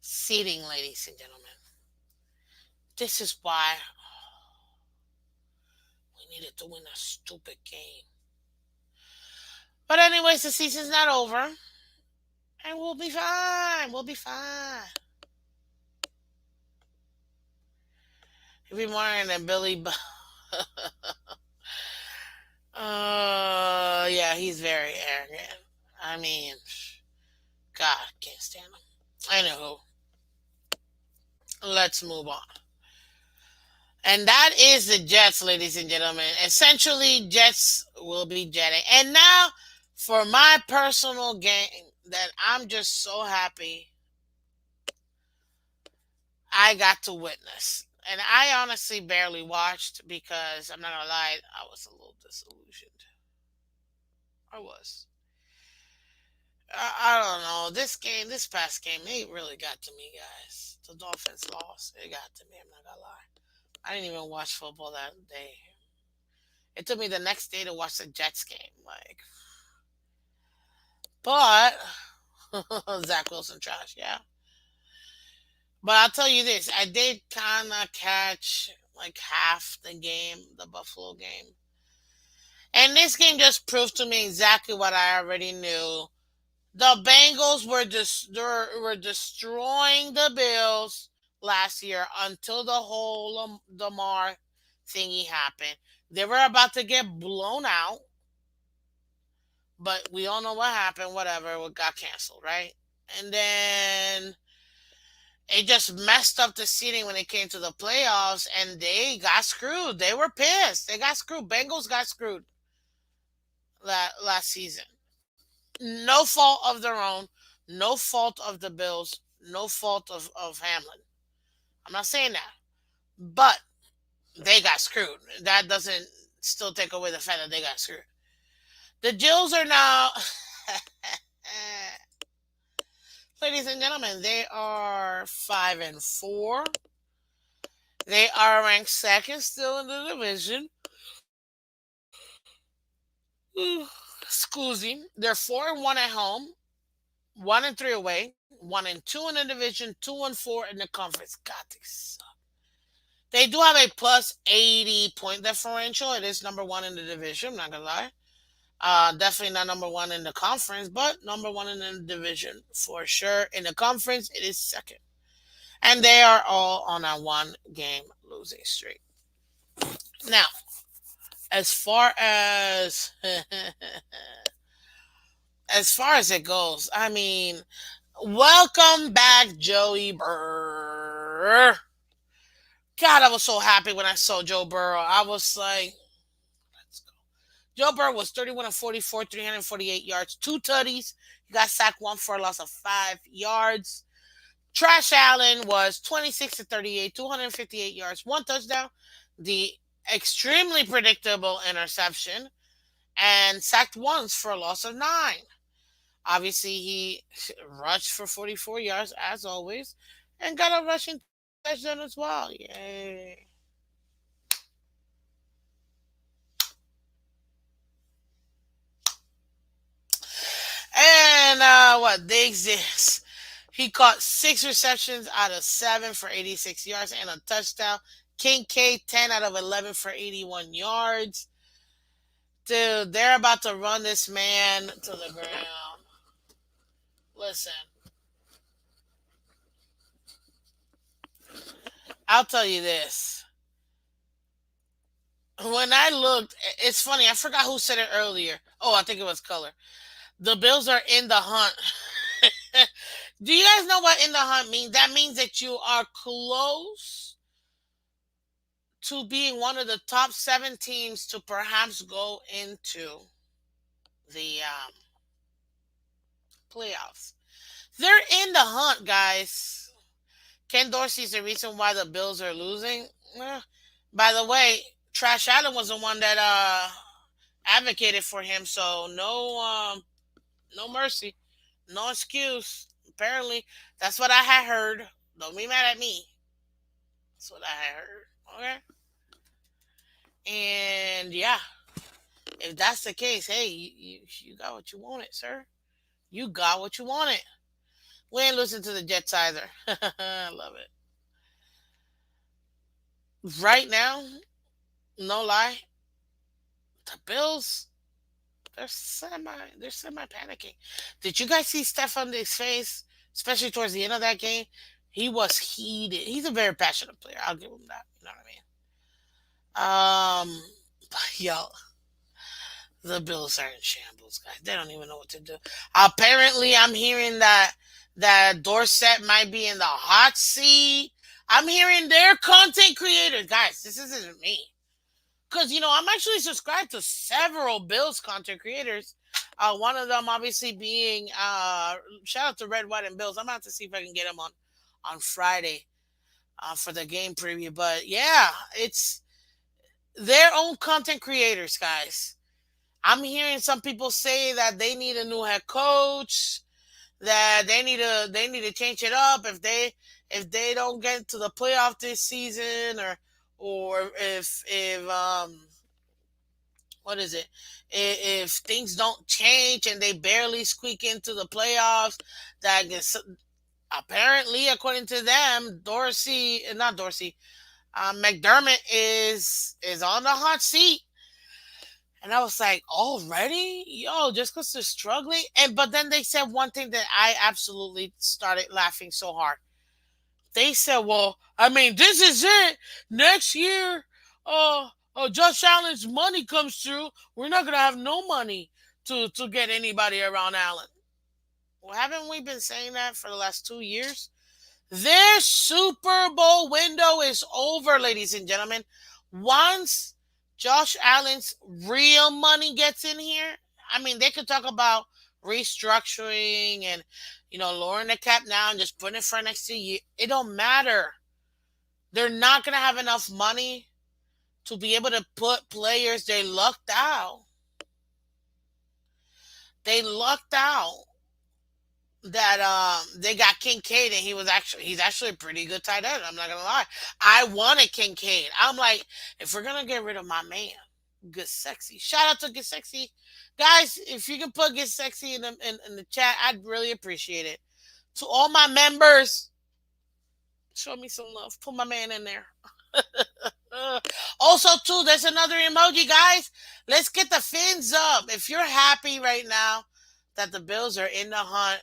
Speaker 1: Seating, ladies and gentlemen. This is why we needed to win a stupid game. But anyways, the season's not over, and we'll be fine. We'll be fine. He'll be more than Billy. Yeah, he's very arrogant. I mean, God, can't stand him. Anywho, let's move on. And that is the Jets, ladies and gentlemen. Essentially, Jets will be jetting. And now, for my personal game that I'm just so happy I got to witness. And I honestly barely watched because I'm not gonna lie, I was a little disillusioned. I was. I don't know. This past game, it really got to me, guys. The Dolphins lost. It got to me. I'm not gonna lie. I didn't even watch football that day. It took me the next day to watch the Jets game. But Zach Wilson trash, yeah. But I'll tell you this: I did kind of catch like half the game, the Buffalo game, and this game just proved to me exactly what I already knew. The Bengals were destroying the Bills last year until the whole Lamar thingy happened. They were about to get blown out, but we all know what happened. Whatever, it got canceled, right? And then it just messed up the seating when it came to the playoffs, and they got screwed. They were pissed. They got screwed. Bengals got screwed last season. No fault of their own. No fault of the Bills. No fault of Hamlin. I'm not saying that. But they got screwed. That doesn't still take away the fact that they got screwed. The Jills are now, ladies and gentlemen, they are 5-4. They are ranked second still in the division. Scusi. They're 4-1 at home, 1-3 away, 1-2 in the division, 2-4 in the conference. God, they suck. They do have a plus 80 point differential. It is number one in the division. I'm not gonna lie. Definitely not number one in the conference, but number one in the division for sure. In the conference, it is second, and they are all on a one-game losing streak. Now, as far as as far as it goes, I mean, welcome back, Joey Burr. God, I was so happy when I saw Joe Burrow. I was like, let's go. Joe Burrow was 31 of 44, 348 yards, two tutties. He got sacked one for a loss of 5 yards. Trash Allen was 26 to 38, 258 yards, one touchdown. The extremely predictable interception, and sacked once for a loss of 9. Obviously, he rushed for 44 yards as always, and got a rushing touchdown as well. Yay! And what Diggs is, he caught 6 receptions out of 7 for 86 yards and a touchdown. Kincaid 10 out of 11 for 81 yards. Dude, they're about to run this man to the ground. Listen, I'll tell you this. When I looked, it's funny. I forgot who said it earlier. Oh, I think it was Color. The Bills are in the hunt. Do you guys know what in the hunt means? That means that you are close to being one of the top 7 teams to perhaps go into the playoffs. They're in the hunt, guys. Ken Dorsey's the reason why the Bills are losing. Eh, by the way, Trash Allen was the one that advocated for him, so no mercy, no excuse. Apparently, that's what I had heard. Don't be mad at me. That's what I had heard. Okay, and yeah, if that's the case, hey, you got what you wanted, sir. You got what you wanted. We ain't losing to the Jets either. I love it. Right now, no lie, the Bills they're semi panicking. Did you guys see Stephon Diggs' face, especially towards the end of that game? He was heated. He's a very passionate player. I'll give him that. You know what I mean? Yo, the Bills are in shambles, guys. They don't even know what to do. Apparently, I'm hearing that Dorsett might be in the hot seat. I'm hearing their content creators, guys. This isn't me, because I'm actually subscribed to several Bills content creators. One of them obviously being shout out to Red, White, and Bills. I'm about to see if I can get him on Friday for the game preview. But yeah, it's their own content creators, guys. I'm hearing some people say that they need a new head coach, that they need to change it up if they don't get to the playoff this season, or if what is it? If things don't change and they barely squeak into the playoffs, that gets, apparently, according to them, not Dorsey, McDermott is on the hot seat. And I was like, already? Yo, just because they're struggling? And but then they said one thing that I absolutely started laughing so hard. They said, well, I mean, this is it. Next year, Josh Allen's money comes through. We're not gonna have no money to get anybody around Allen. Well, haven't we been saying that for the last 2 years? Their Super Bowl window is over, ladies and gentlemen. Once Josh Allen's real money gets in here, I mean, they could talk about restructuring and lowering the cap now and just putting it for next year. It don't matter. They're not gonna have enough money to be able to put players. They lucked out. They lucked out that they got Kincaid, and he's actually a pretty good tight end. I'm not gonna lie. I wanted Kincaid. I'm like, if we're gonna get rid of my man, Good Sexy. Shout out to Good Sexy. Guys, if you can put Get Sexy in the chat, I'd really appreciate it. To all my members, show me some love. Put my man in there. Also, too, there's another emoji, guys. Let's get the fins up. If you're happy right now that the Bills are in the hunt,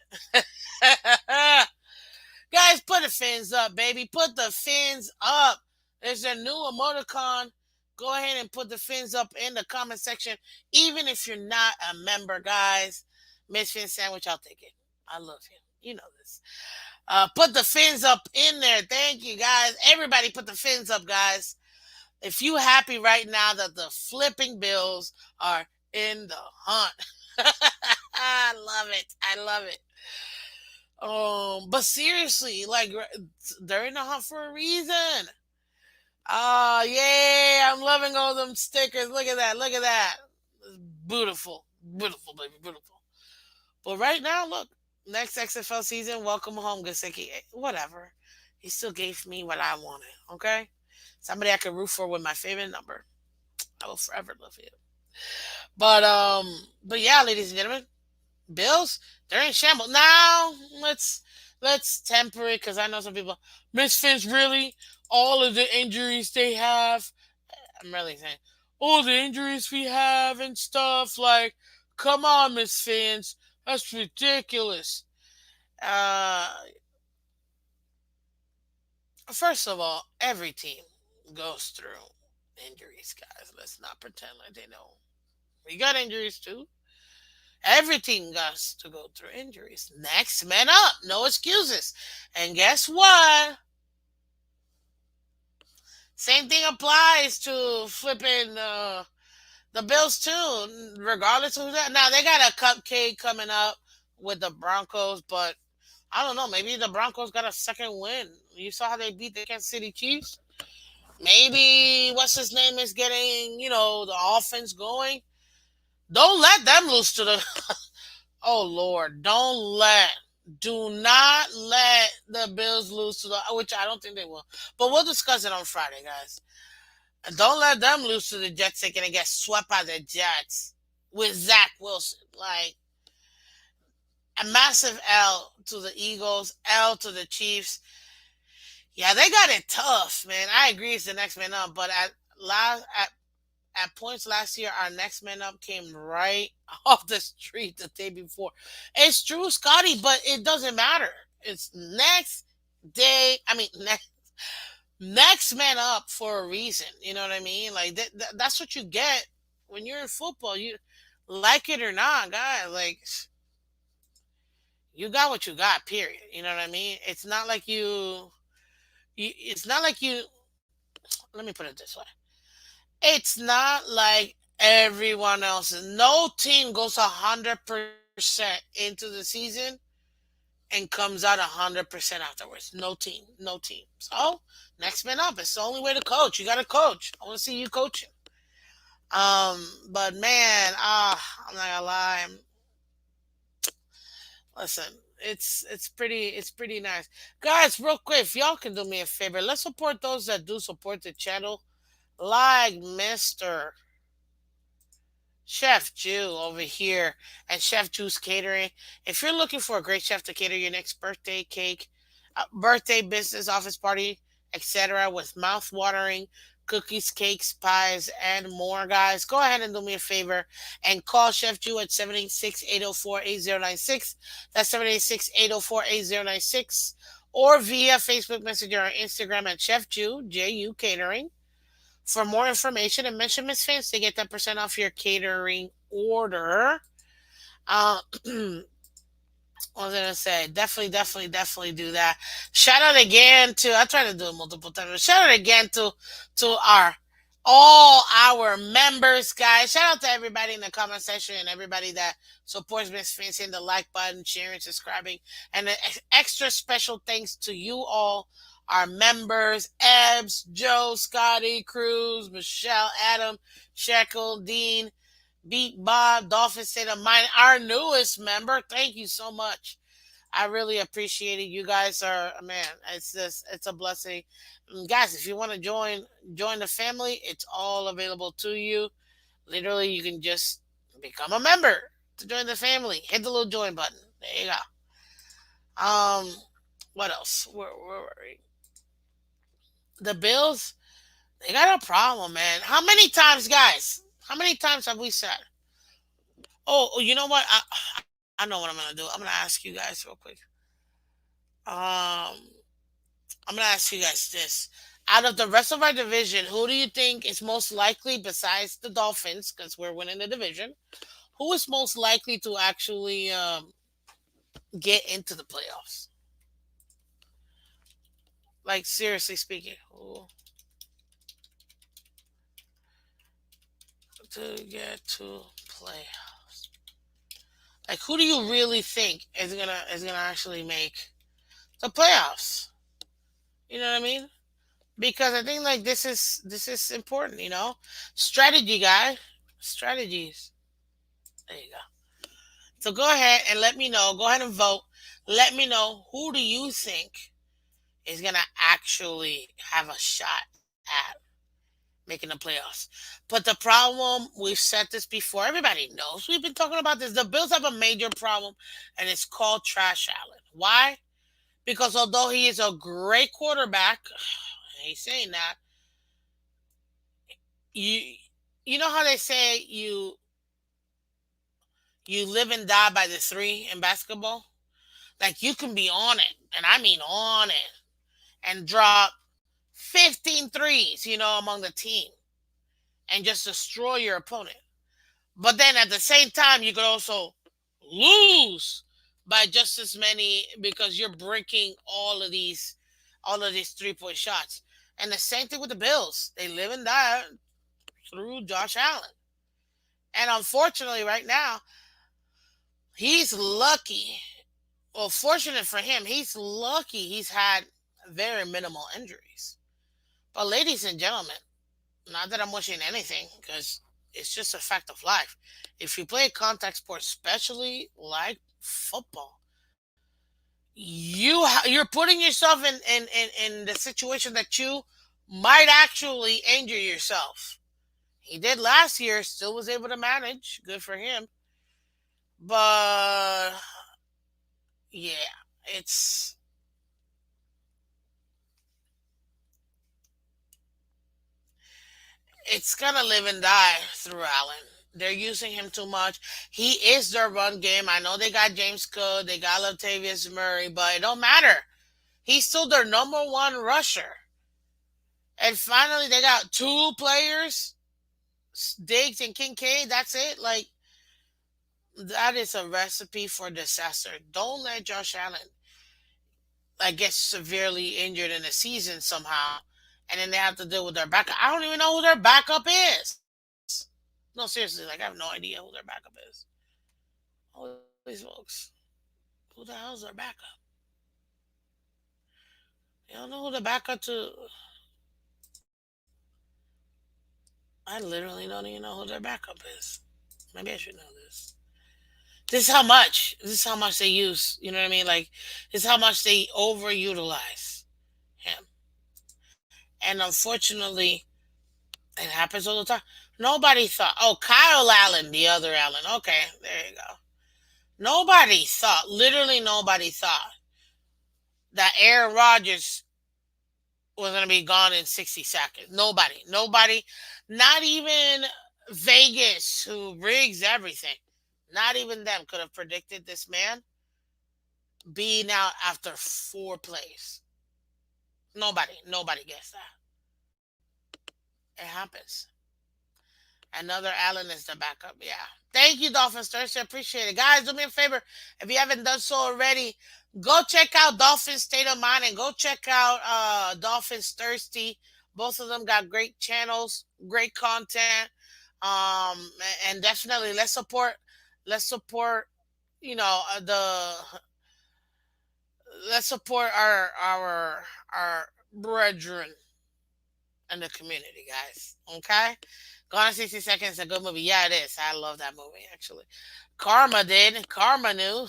Speaker 1: guys, put the fins up, baby. Put the fins up. There's a new emoticon. Go ahead and put the fins up in the comment section. Even if you're not a member, guys. Miss Fin Sandwich, I'll take it. I love you. You know this. Put the fins up in there. Thank you, guys. Everybody put the fins up, guys. If you happy right now that the flipping Bills are in the hunt. I love it. I love it. But seriously, like, they're in the hunt for a reason. Oh, yeah, I'm loving all them stickers. Look at that. Look at that. It's beautiful. Beautiful, baby. Beautiful. But right now, look, next XFL season, welcome home, Gasecki. Whatever. He still gave me what I wanted. Okay, somebody I could root for with my favorite number. I will forever love you. But yeah, ladies and gentlemen, Bills, they're in shambles now. Let's temper it because I know some people. Miss Finch, really, all of the injuries they have. I'm really saying all the injuries we have and stuff. Like, come on, Miss Finch, that's ridiculous. Uh, First of all, every team goes through injuries, guys. Let's not pretend like they know. We got injuries too. Every team got to go through injuries. Next man up, no excuses. And guess what? Same thing applies to flipping the Bills too. Regardless of who's that. Now they got a cupcake coming up with the Broncos, but I don't know. Maybe the Broncos got a second win. You saw how they beat the Kansas City Chiefs. Maybe what's his name is getting the offense going. Don't let them lose to the. Oh Lord, do not let the Bills lose to the, which I don't think they will. But we'll discuss it on Friday, guys. And don't let them lose to the Jets thinking they get swept by the Jets with Zach Wilson. Like a massive L to the Eagles, L to the Chiefs. Yeah, they got it tough, man. I agree it's the next man up, but at points last year, our next man up came right off the street the day before. It's true, Scotty, but it doesn't matter. It's next day. I mean, next man up for a reason. You know what I mean? Like that's what you get when you're in football. You like it or not, guy. Like you got what you got. Period. You know what I mean? It's not like you. It's not like you. Let me put it this way. It's not like everyone else. No team goes 100% into the season and comes out 100% afterwards. No team. No team. So, next man up. It's the only way to coach. You got to coach. I want to see you coaching. But man, I'm not gonna lie. Listen, it's pretty nice, guys. Real quick, if y'all can do me a favor, let's support those that do support the channel, like Mister Chef Jew over here and Chef Jew's Catering. If you're looking for a great chef to cater your next birthday cake, birthday, business, office party, etc., with mouth-watering cookies, cakes, pies, and more, guys, go ahead and do me a favor and call Chef Jew at 786-804-8096. That's 786-804-8096. Or via Facebook Messenger or Instagram at Chef Jew, J-U Catering. For more information and mention Miss Fins to get 10% off your catering order. What was I gonna say? Definitely, definitely, definitely do that. Shout out again to I try to do it multiple times. But shout out again to our all our members, guys. Shout out to everybody in the comment section and everybody that supports Miss Fins, hitting the like button, sharing, subscribing, and an extra special thanks to you all, our members: Ebbs, Joe, Scotty, Cruz, Michelle, Adam, Shekel, Dean, Beat Bob, Dolphin State of Mine, our newest member. Thank you so much. I really appreciate it. You guys are man. It's a blessing, and guys. If you want to join the family, it's all available to you. Literally, you can just become a member to join the family. Hit the little join button. There you go. What else? Where were we? The Bills. They got a problem, man. How many times, guys? How many times have we said? You know what? I know what I'm gonna do. I'm gonna ask you guys real quick. Um, I'm gonna ask you guys this: out of the rest of our division, who do you think is most likely, besides the Dolphins, because we're winning the division, who is most likely to actually get into the playoffs? Like seriously speaking, who to get to playoffs? Like who do you really think is gonna actually make the playoffs? You know what I mean? Because I think like this is important. Strategy, guy, strategies. There you go. So go ahead and let me know. Go ahead and vote. Let me know, who do you think is gonna actually have a shot at making the playoffs. But the problem, we've said this before, everybody knows. We've been talking about this. The Bills have a major problem, and it's called Trash Allen. Why? Because although he is a great quarterback, he's saying that, you you know how they say you live and die by the three in basketball? Like, you can be on it, and I mean on it, and drop 15 threes, among the team, and just destroy your opponent. But then at the same time, you could also lose by just as many, because you're breaking all of these 3-point shots. And the same thing with the Bills. They live and die through Josh Allen. And unfortunately, right now, he's lucky. Well, fortunate for him, he's lucky he's had very minimal injuries. But ladies and gentlemen, not that I'm wishing anything, because it's just a fact of life. If you play a contact sport, especially like football, you're putting yourself in the situation that you might actually injure yourself. He did last year, still was able to manage. Good for him. But yeah, it's it's gonna live and die through Allen. They're using him too much. He is their run game. I know they got James Cook, they got Latavius Murray, but it don't matter. He's still their number one rusher. And finally, they got two players, Diggs and Kincaid. That's it. Like, that is a recipe for disaster. Don't let Josh Allen get severely injured in the season somehow, and then they have to deal with their backup. I don't even know who their backup is. No, seriously, I have no idea who their backup is. All these folks, who the hell's their backup? You don't know who the backup to? I literally don't even know who their backup is. Maybe I should know this. This is how much. This is how much they use. You know what I mean? Like, this is how much they overutilize him. And unfortunately, it happens all the time. Nobody thought. Oh, Kyle Allen, the other Allen. Okay, there you go. Nobody thought. Literally, nobody thought that Aaron Rodgers was going to be gone in 60 seconds. Nobody. Nobody. Not even Vegas, who rigs everything. Not even them could have predicted this man being out after 4 plays. Nobody. Nobody gets that. It happens. Another Allen is the backup. Yeah. Thank you, Dolphins Thursday. Appreciate it. Guys, do me a favor. If you haven't done so already, go check out Dolphins State of Mind and go check out Dolphins Thirsty. Both of them got great channels, great content. And definitely let's support, you know, the let's support our brethren in the community, guys. Okay? Gone in 60 Seconds is a good movie. Yeah, it is. I love that movie, actually. Karma did. Karma knew.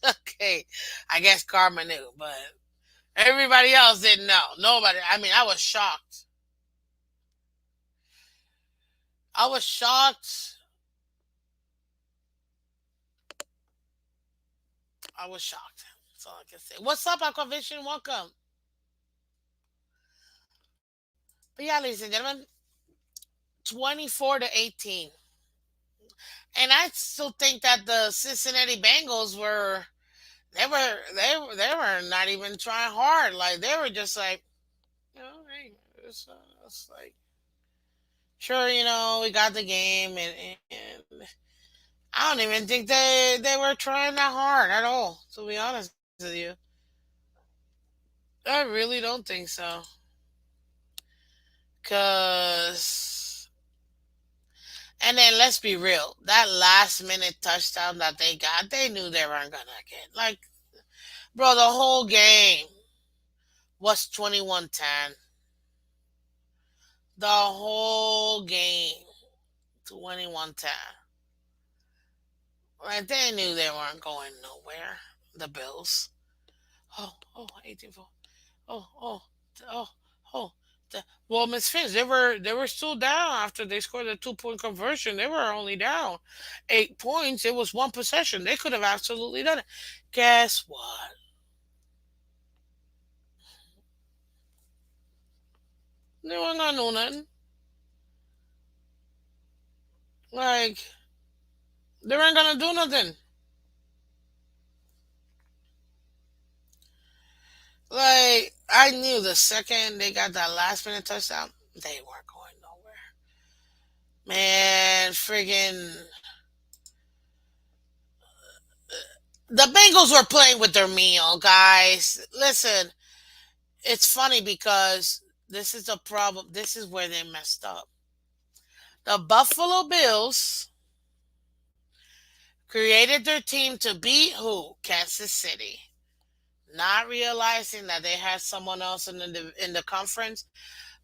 Speaker 1: Okay. I guess Karma knew, but everybody else didn't know. Nobody. I mean, I was shocked. I was shocked. I was shocked. That's all I can say. What's up, Aquavision? Welcome. But yeah, ladies and gentlemen, 24-18. And I still think that the Cincinnati Bengals they were not even trying hard. Like, they were just like, hey, it's like, sure, we got the game, and I don't even think they were trying that hard at all. To be honest with you, I really don't think so. Cause, and then let's be real, that last minute touchdown that they got, they knew they weren't gonna get. Like, bro, the whole game was 21-10. The whole game, 21-10. Like they knew they weren't going nowhere. The Bills. Oh, 18-4. Oh, oh, oh, oh. Well, Miss Finch, they were still down after they scored a 2 point conversion. They were only down 8 points. It was one possession. They could have absolutely done it. Guess what? They weren't gonna do nothing. Like they weren't gonna do nothing. Like I knew the second they got that last minute touchdown, they weren't going nowhere. Man, friggin' the Bengals were playing with their meal, guys. Listen, it's funny because this is the problem. This is where they messed up. The Buffalo Bills created their team to beat who? Kansas City. Not realizing that they had someone else in the conference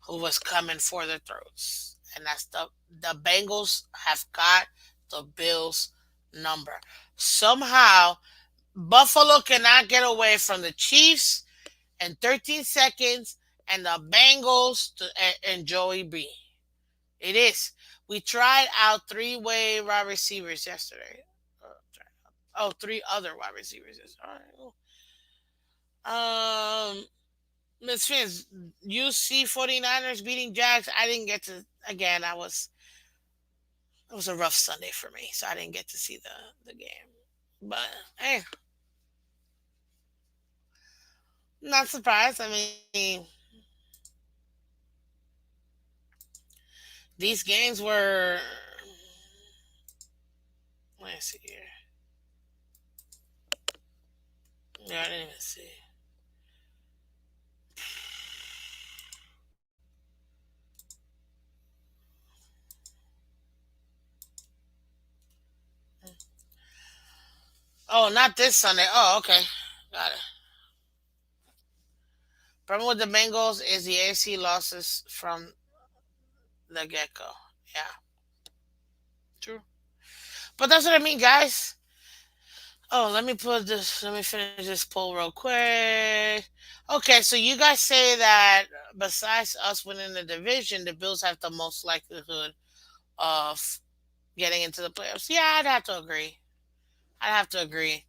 Speaker 1: who was coming for their throats. And that's the Bengals have got the Bills number. Somehow Buffalo cannot get away from the Chiefs in 13 seconds and the Bengals and Joey B. It is. We tried out three-way wide receivers yesterday. Oh, three other wide receivers. All right. Miss Fins, you see 49ers beating Jags. I didn't get to, again, it was a rough Sunday for me, so I didn't get to see the game. But, hey, not surprised. I mean, these games were, let me see here. Yeah, I didn't even see. Oh, not this Sunday. Oh, okay. Got it. Problem with the Bengals is the AFC losses from the get go. Yeah, true. But that's what I mean, guys. Oh, let me finish this poll real quick. Okay, so you guys say that besides us winning the division, the Bills have the most likelihood of getting into the playoffs. Yeah, I'd have to agree. I'd have to agree.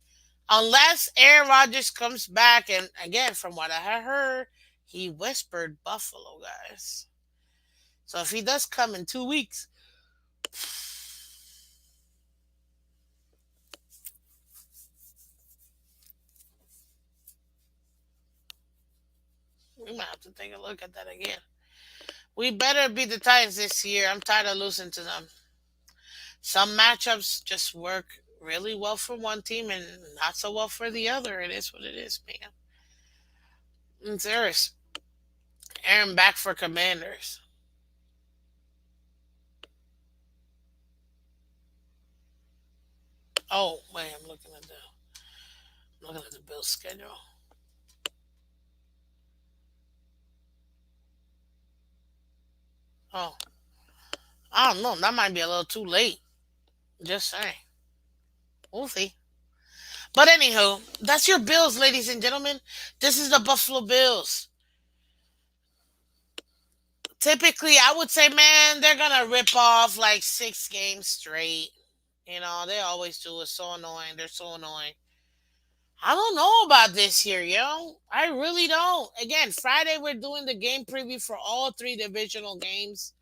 Speaker 1: Unless Aaron Rodgers comes back, and again, from what I had heard, he whispered Buffalo, guys. So if he does come in 2 weeks, we might have to take a look at that again. We better beat the Titans this year. I'm tired of losing to them. Some matchups just work really well for one team and not so well for the other. It is what it is, man. It's serious. Aaron back for Commanders. Oh wait, I'm looking at the Bills schedule. Oh, I don't know. That might be a little too late. Just saying. We'll see. But anywho, that's your Bills, ladies and gentlemen. This is the Buffalo Bills. Typically, I would say, man, they're gonna rip off like 6 games straight. They always do. It's so annoying. They're so annoying. I don't know about this year, yo. I really don't. Again, Friday we're doing the game preview for all three divisional games.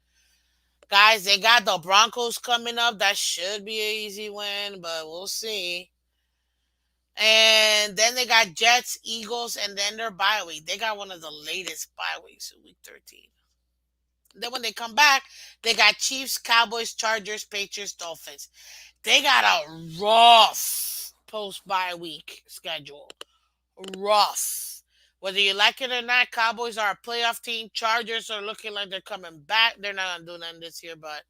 Speaker 1: Guys, they got the Broncos coming up. That should be an easy win, but we'll see. And then they got Jets, Eagles, and then their bye week. They got one of the latest bye weeks, week 13. Then when they come back, they got Chiefs, Cowboys, Chargers, Patriots, Dolphins. They got a rough post bye week schedule. Rough. Whether you like it or not, Cowboys are a playoff team. Chargers are looking like they're coming back. They're not gonna do nothing this year, but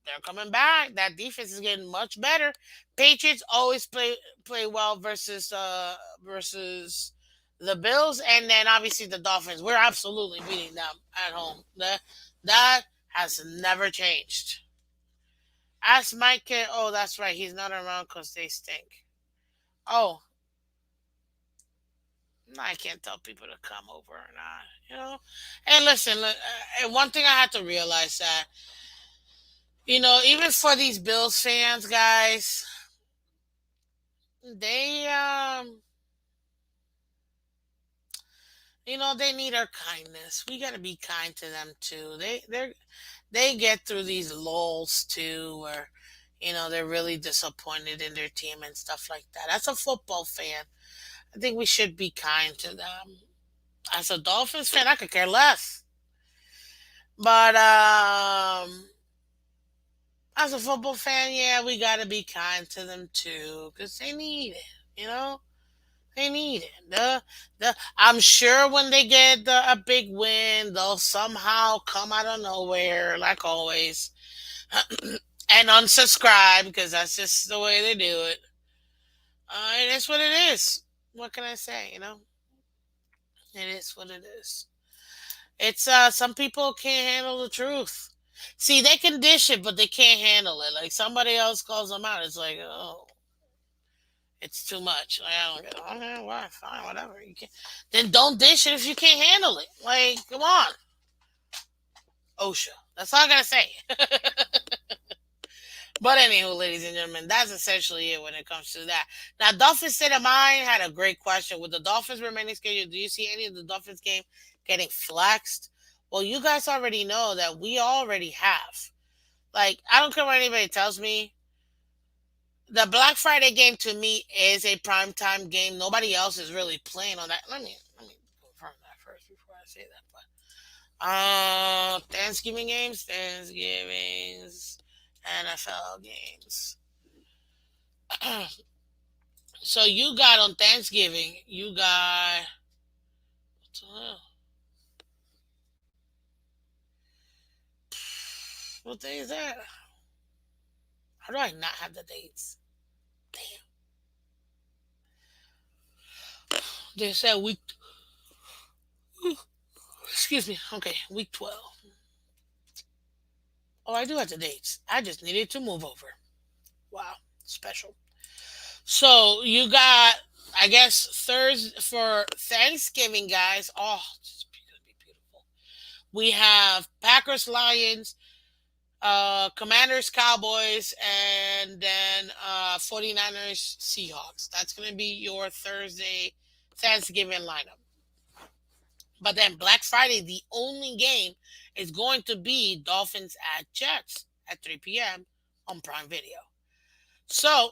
Speaker 1: they're coming back. That defense is getting much better. Patriots always play well versus the Bills, and then obviously the Dolphins. We're absolutely beating them at home. That has never changed. Ask my kid. Oh, that's right. He's not around because they stink. Oh, no, I can't tell people to come over or not. You know. And listen, and one thing I had to realize that even for these Bills fans, guys, they they need our kindness. We got to be kind to them too. They get through these lulls too, where they're really disappointed in their team and stuff like that. As a football fan, I think we should be kind to them. As a Dolphins fan, I could care less. But as a football fan, yeah, we got to be kind to them too, because they need it. You know, they need it. I'm sure when they get a big win, they'll somehow come out of nowhere, like always, and unsubscribe because that's just the way they do it. It is what it is. What can I say? It is what it is. It's some people can't handle the truth. See, they can dish it, but they can't handle it. Like somebody else calls them out. It's like, oh, it's too much. Like, I don't get. Okay, well, fine, whatever. You can Then don't dish it if you can't handle it. Like, come on, OSHA. That's all I gotta say. But anywho, ladies and gentlemen, that's essentially it when it comes to that. Now, Dolphins State of Mind had a great question. With the Dolphins remaining schedule, do you see any of the Dolphins game getting flexed? Well, you guys already know that we already have. Like, I don't care what anybody tells me. The Black Friday game to me is a primetime game. Nobody else is really playing on that. Let me confirm that first before I say that. But Thanksgiving games, Thanksgivings, NFL games. So you got on Thanksgiving, you got what day is that? How do I not have the dates? Damn. They said week. Excuse me. Okay, week 12. Oh, I do have the dates. I just needed to move over. Wow, special. So you got, I guess, Thursday for Thanksgiving, guys. Oh, it's gonna be beautiful. We have Packers, Lions, Commanders, Cowboys, and then 49ers, Seahawks. That's going to be your Thursday Thanksgiving lineup. But then Black Friday, the only game is going to be Dolphins at Jets at 3 p.m. on Prime Video. So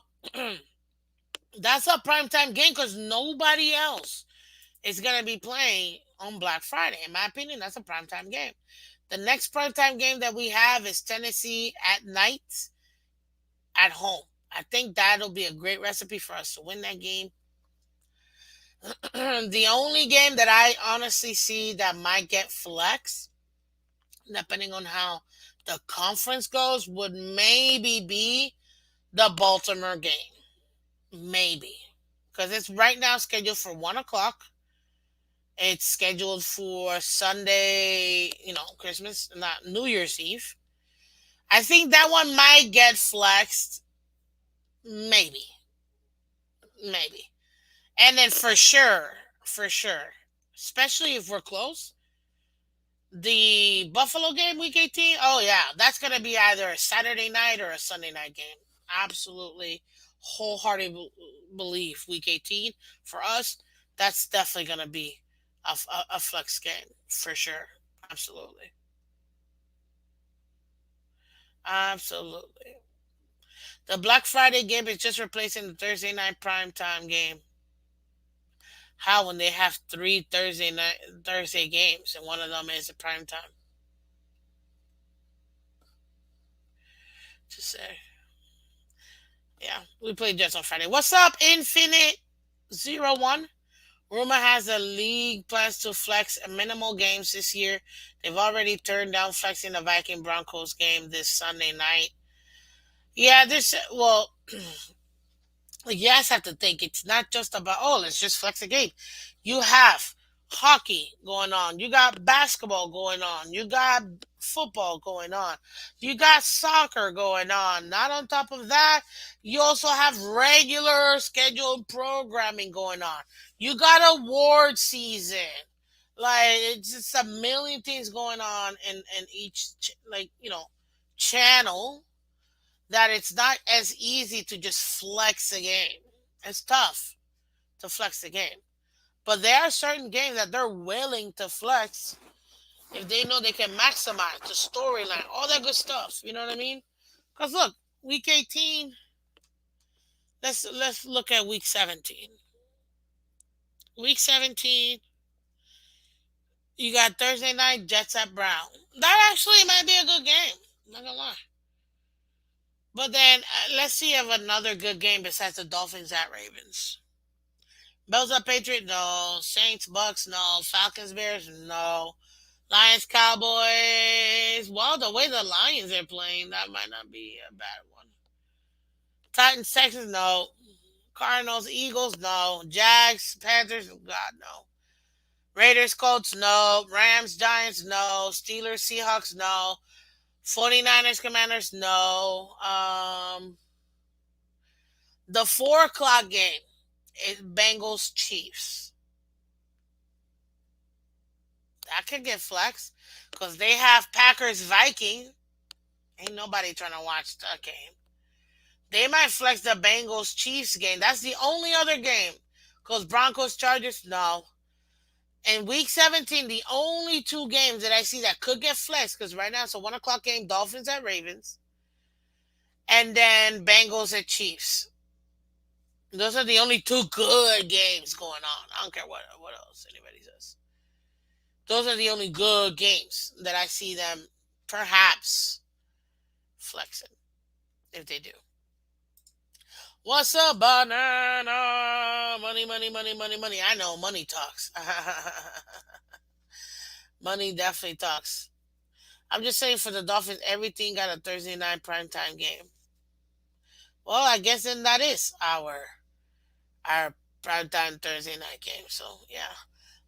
Speaker 1: that's a primetime game because nobody else is going to be playing on Black Friday. In my opinion, that's a primetime game. The next primetime game that we have is Tennessee at night at home. I think that'll be a great recipe for us to win that game. The only game that I honestly see that might get flex, depending on how the conference goes, would maybe be the Baltimore game. Maybe. Because it's right now scheduled for 1 o'clock. It's scheduled for Sunday, Christmas, not New Year's Eve. I think that one might get flexed. Maybe. Maybe. And then for sure, especially if we're close, the Buffalo game week 18, oh yeah, that's going to be either a Saturday night or a Sunday night game. Absolutely wholehearted belief week 18 for us, that's definitely going to be a flex game for sure. Absolutely. Absolutely. The Black Friday game is just replacing the Thursday night primetime game. How when they have three Thursday games and one of them is a prime time? To say, yeah, we played Jets on Friday. What's up, Infinite 01? Rumor has the league plans to flex minimal games this year. They've already turned down flexing the Viking Broncos game this Sunday night. Yeah, you guys have to think it's not just about, oh, let's just flex a game. You have hockey going on. You got basketball going on. You got football going on. You got soccer going on. Not on top of that, you also have regular scheduled programming going on. You got award season. Like it's just a million things going on in each channel that it's not as easy to just flex a game. It's tough to flex a game. But there are certain games that they're willing to flex if they know they can maximize the storyline, all that good stuff. You know what I mean? Because look, week 18. Let's look at week 17. Week 17, you got Thursday night Jets at Brown. That actually might be a good game. Not gonna lie. But then let's see if another good game besides the Dolphins at Ravens. Bills at Patriots, no. Saints Bucks, no. Falcons Bears, no. Lions, Cowboys. Well, the way the Lions are playing, that might not be a bad one. Titans, Texans, no. Cardinals, Eagles, no. Jags, Panthers, God, no. Raiders, Colts, no. Rams, Giants, no. Steelers, Seahawks, no. 49ers, Commanders, no. The 4 o'clock game is Bengals, Chiefs. That could get flexed because they have Packers, Vikings. Ain't nobody trying to watch that game. They might flex the Bengals Chiefs game. That's the only other game. Because Broncos Chargers, no. In week 17, the only 2 games that I see that could get flexed, because right now it's a 1 o'clock game, Dolphins at Ravens, and then Bengals at Chiefs. Those are the only 2 good games going on. I don't care what else anybody says. Those are the only good games that I see them perhaps flexing, if they do. What's up, banana? Money, money, money, money, money. I know money talks. Money definitely talks. I'm just saying for the Dolphins, everything got a Thursday night primetime game. Well, I guess then that is our primetime Thursday night game. So yeah,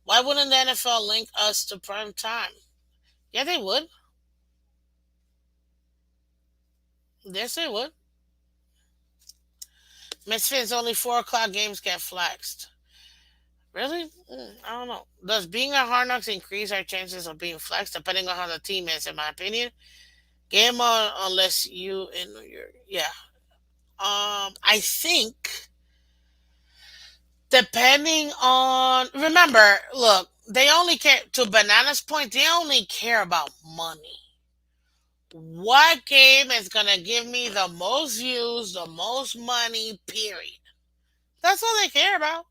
Speaker 1: why wouldn't the NFL link us to primetime? Yeah, they would. Yes, they would. Miss Phins, only 4 o'clock games get flexed. Really? I don't know. Does being a Hard Knocks increase our chances of being flexed, depending on how the team is? In my opinion, game on unless you in your yeah. I think depending on remember, look, they only care to Banana's point. They only care about money. What game is gonna give me the most views, the most money? Period. That's all they care about.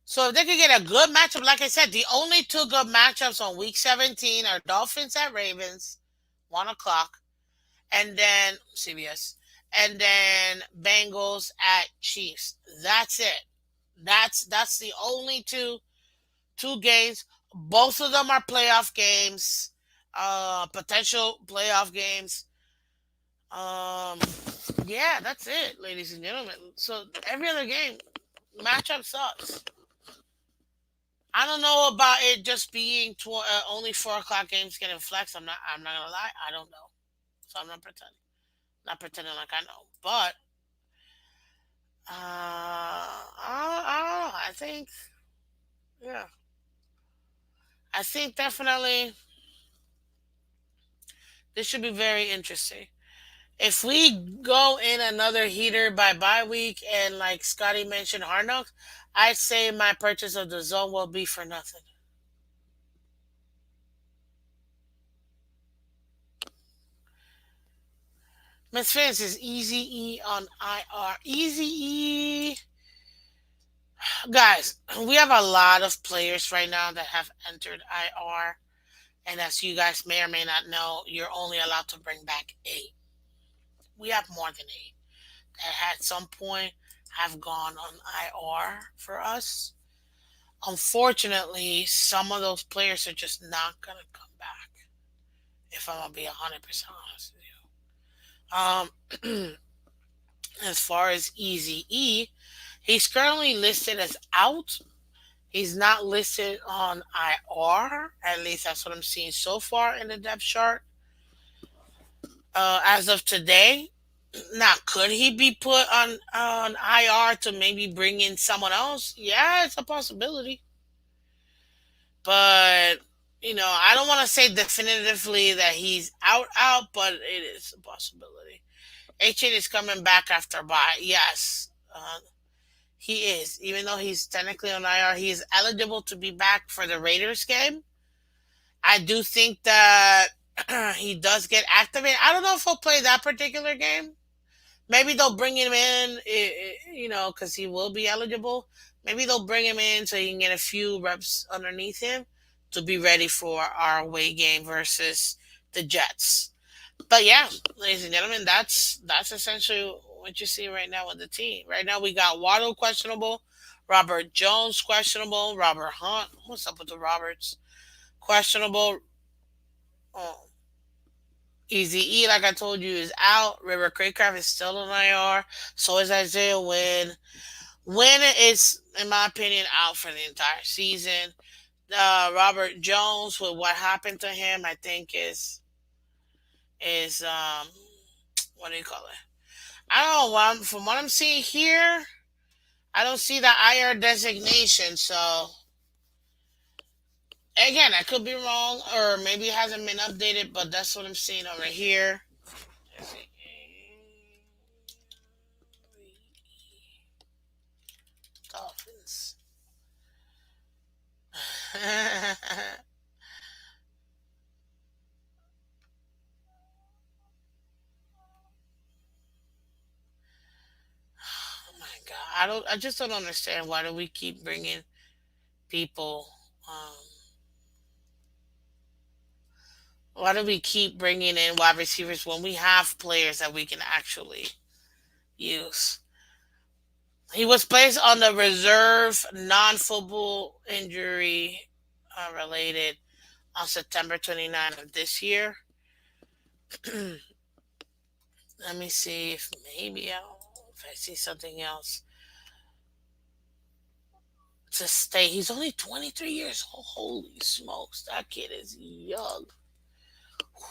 Speaker 1: So if they could get a good matchup, like I said, the only 2 good matchups on week 17 are Dolphins at Ravens, 1 o'clock, and then CBS, and then Bengals at Chiefs. That's it. That's the only two games. Both of them are playoff games, potential playoff games. Um, yeah, that's it, ladies and gentlemen. So every other game matchup sucks. I don't know about it just being only 4 o'clock games getting flexed. I'm not. I'm not gonna lie. I don't know. So I'm not pretending. Not pretending like I know. But I don't know. I think yeah. I think definitely this should be very interesting. If we go in another heater by bye week and like Scotty mentioned Hard Knocks, I'd say my purchase of the zone will be for nothing. Miss Fans is Easy E on IR. Easy E. Guys, we have a lot of players right now that have entered IR. And as you guys may or may not know, you're only allowed to bring back 8. We have more than 8 that at some point have gone on IR for us. Unfortunately, some of those players are just not going to come back, if I'm going to be 100% honest with you. As far as Easy E, he's currently listed as out. He's not listed on IR. At least that's what I'm seeing so far in the depth chart. As of today, now could he be put on IR to maybe bring in someone else? Yeah, it's a possibility. But I don't want to say definitively that he's out, but it is a possibility. H8 is coming back after bye. Yes, he is. Even though he's technically on IR, he is eligible to be back for the Raiders game. I do think that he does get activated. I don't know if he'll play that particular game. Maybe they'll bring him in, because he will be eligible. Maybe they'll bring him in so he can get a few reps underneath him to be ready for our away game versus the Jets. But yeah, ladies and gentlemen, that's essentially what you see right now with the team. Right now, we got Waddle questionable, Robert Jones questionable, Robert Hunt. What's up with the Roberts? Questionable. Oh, Easy E, like I told you, is out. River Craycraft is still on IR. So is Isaiah Wynn. Wynn is, in my opinion, out for the entire season. Robert Jones, with what happened to him, I think is what do you call it? I don't know. From what I'm seeing here, I don't see the IR designation. So again, I could be wrong, or maybe it hasn't been updated, but that's what I'm seeing over here. Dolphins. Oh my god, I just don't understand why do we keep bringing people. Um, why do we keep bringing in wide receivers when we have players that we can actually use? He was placed on the reserve non-football injury related on September 29th of this year. Let me see if if I see something else to stay. He's only 23 years old. Holy smokes, that kid is young.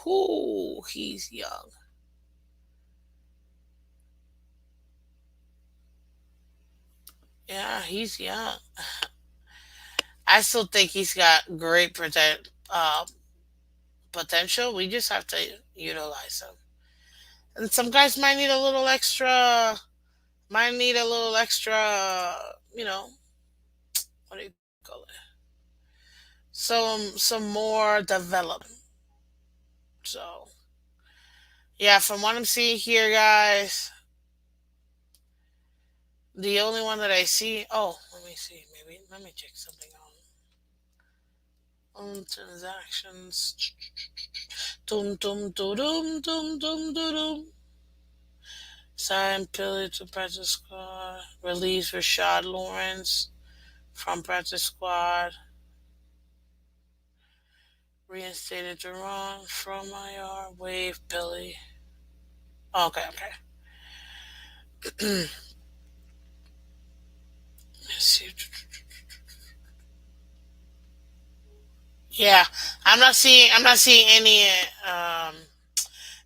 Speaker 1: Whoo, he's young. Yeah, he's young. I still think he's got great potential. We just have to utilize him. And some guys might need a little extra, you know, what do you call it? Some more development. So yeah, from what I'm seeing here, guys, the only one that I see. Oh, let me see. Maybe let me check something on transactions. Tum tum tum tum tum tum. Sign Pilly to practice squad. Release Rashad Lawrence from practice squad. Reinstated Jerron from IR. Wave Billy. Okay, okay. Let's see. Yeah, I'm not seeing any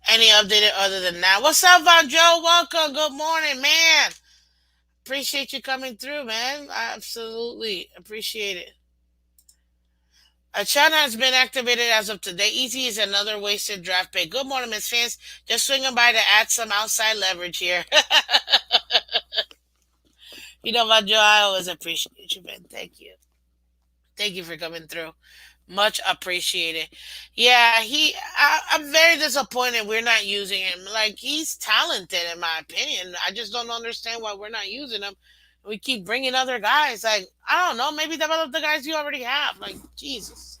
Speaker 1: updated other than that. What's up, Von Joe? Welcome. Good morning, man. Appreciate you coming through, man. I absolutely appreciate it. A chat has been activated as of today. Easy is another wasted draft pick. Good morning, Miss Fans. Just swinging by to add some outside leverage here. Von Joe, I always appreciate you, man. Thank you. Thank you for coming through. Much appreciated. Yeah, I'm very disappointed we're not using him. Like, he's talented, in my opinion. I just don't understand why we're not using him. We keep bringing other guys. Like, I don't know. Maybe develop the guys you already have. Like, Jesus.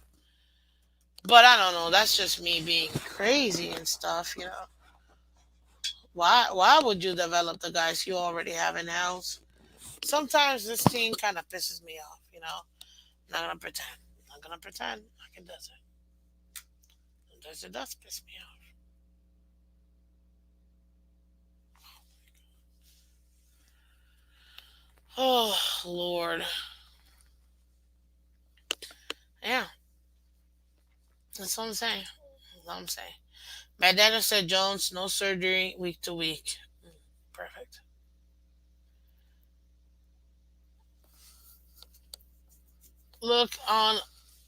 Speaker 1: But I don't know. That's just me being crazy and stuff. Why would you develop the guys you already have in house? Sometimes this team kind of pisses me off. Not gonna pretend. Not gonna pretend like it doesn't. Sometimes it does piss me off. Oh Lord. Yeah, that's what I'm saying. That's what I'm saying. McDaniel said Jones, no surgery week to week. Perfect. Look on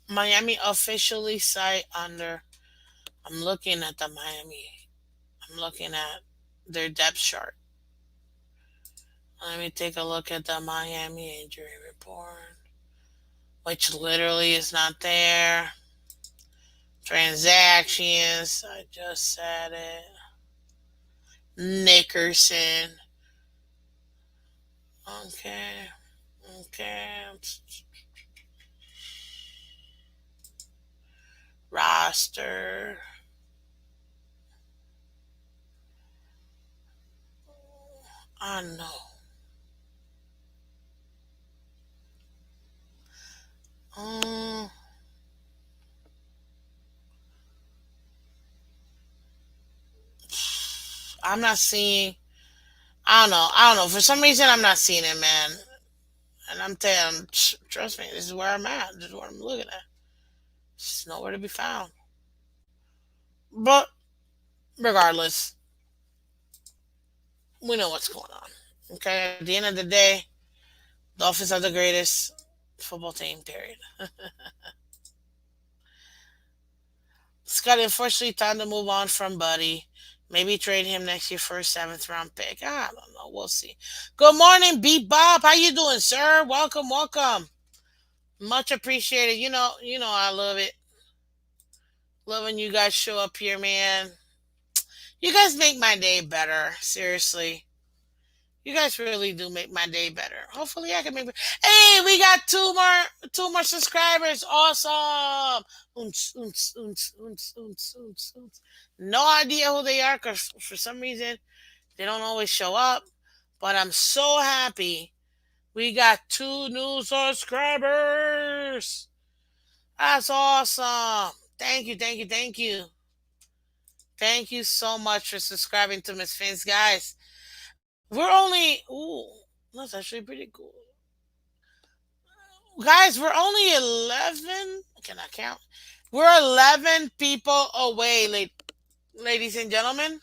Speaker 1: Miami officially site under. I'm looking at the Miami. I'm looking at their depth chart. Let me take a look at the Miami injury report, which literally is not there. Transactions. I just said it. Nickerson. Okay. Okay. Roster. I know. Um, I'm not seeing. I don't know. I don't know. For some reason, I'm not seeing it, man. And I'm telling, trust me, this is where I'm at. This is what I'm looking at. It's nowhere to be found. But regardless, we know what's going on. Okay. At the end of the day, Dolphins are the greatest football team. Period. Scotty, unfortunately, time to move on from Buddy. Maybe trade him next year for a seventh round pick. I don't know. We'll see. Good morning, B Bob. How you doing, sir? Welcome, welcome. Much appreciated. I love it. Love when you guys show up here, man. You guys make my day better. Seriously. You guys really do make my day better. Hopefully I can make it. Hey, we got two more subscribers. Awesome. Oons, oons, oons, oons, oons, oons, oons. No idea who they are because for some reason they don't always show up. But I'm so happy we got two new subscribers. That's awesome. Thank you, thank you, thank you. Thank you so much for subscribing to Miss Fins, guys. We're only that's actually pretty cool. Guys, we're only 11. Can I count? We're 11 people away, ladies and gentlemen.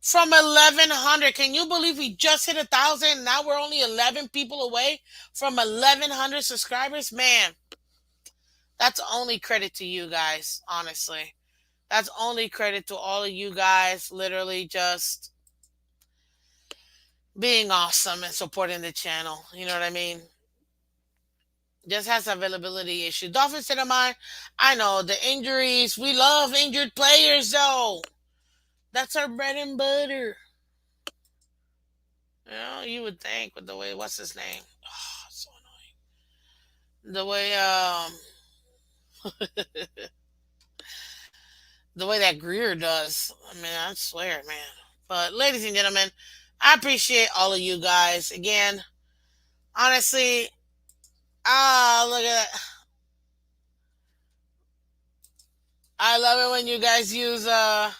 Speaker 1: From 1,100. Can you believe we just hit 1,000? Now we're only 11 people away from 1,100 subscribers? Man, that's only credit to you guys, honestly. That's only credit to all of you guys, literally just being awesome and supporting the channel. You know what I mean? Just has availability issue. Dolphins to the mind. I know the injuries. We love injured players, though. That's our bread and butter. You would think with the way what's his name? Oh, it's so annoying. The way the way that Greer does. I mean, I swear, man. But ladies and gentlemen, I appreciate all of you guys again. Honestly, look at that. I love it when you guys use the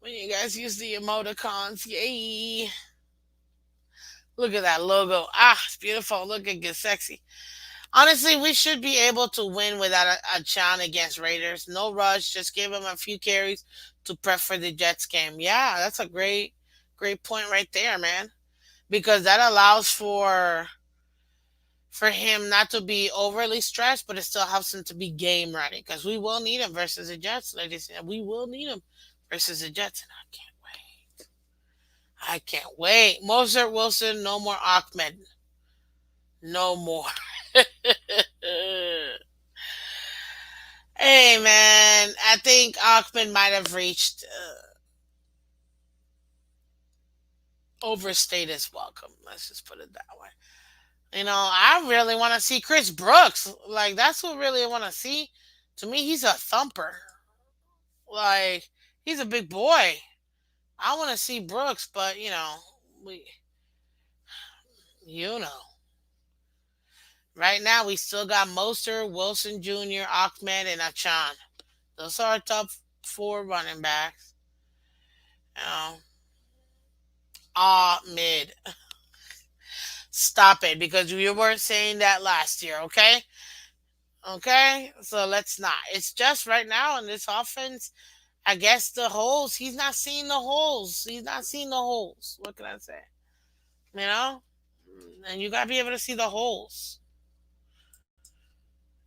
Speaker 1: emoticons. Yay! Look at that logo. It's beautiful. Look at it, sexy. Honestly, we should be able to win without a challenge against Raiders. No rush. Just give them a few carries to prep for the Jets game. Yeah, that's a great point right there, man. Because that allows for him not to be overly stressed, but it still helps him to be game ready. Because we will need him versus the Jets, ladies. And we will need him versus the Jets, and I can't wait. I can't wait. Mozart Wilson, no more Ahmed. No more. Hey man, I think Achman might have reached overstayed his welcome. Let's just put it that way. I really want to see Chris Brooks. Like that's what really I want to see. To me, he's a thumper. Like he's a big boy. I want to see Brooks, but we, you know, right now we still got Moster, Wilson Jr., Ahmed, and Achan. Those are our top four running backs. You know, mid. Stop it, because you weren't saying that last year, okay? Okay, so let's not. It's just right now in this offense. I guess the holes. He's not seeing the holes. He's not seeing the holes. What can I say? You know, and you gotta be able to see the holes.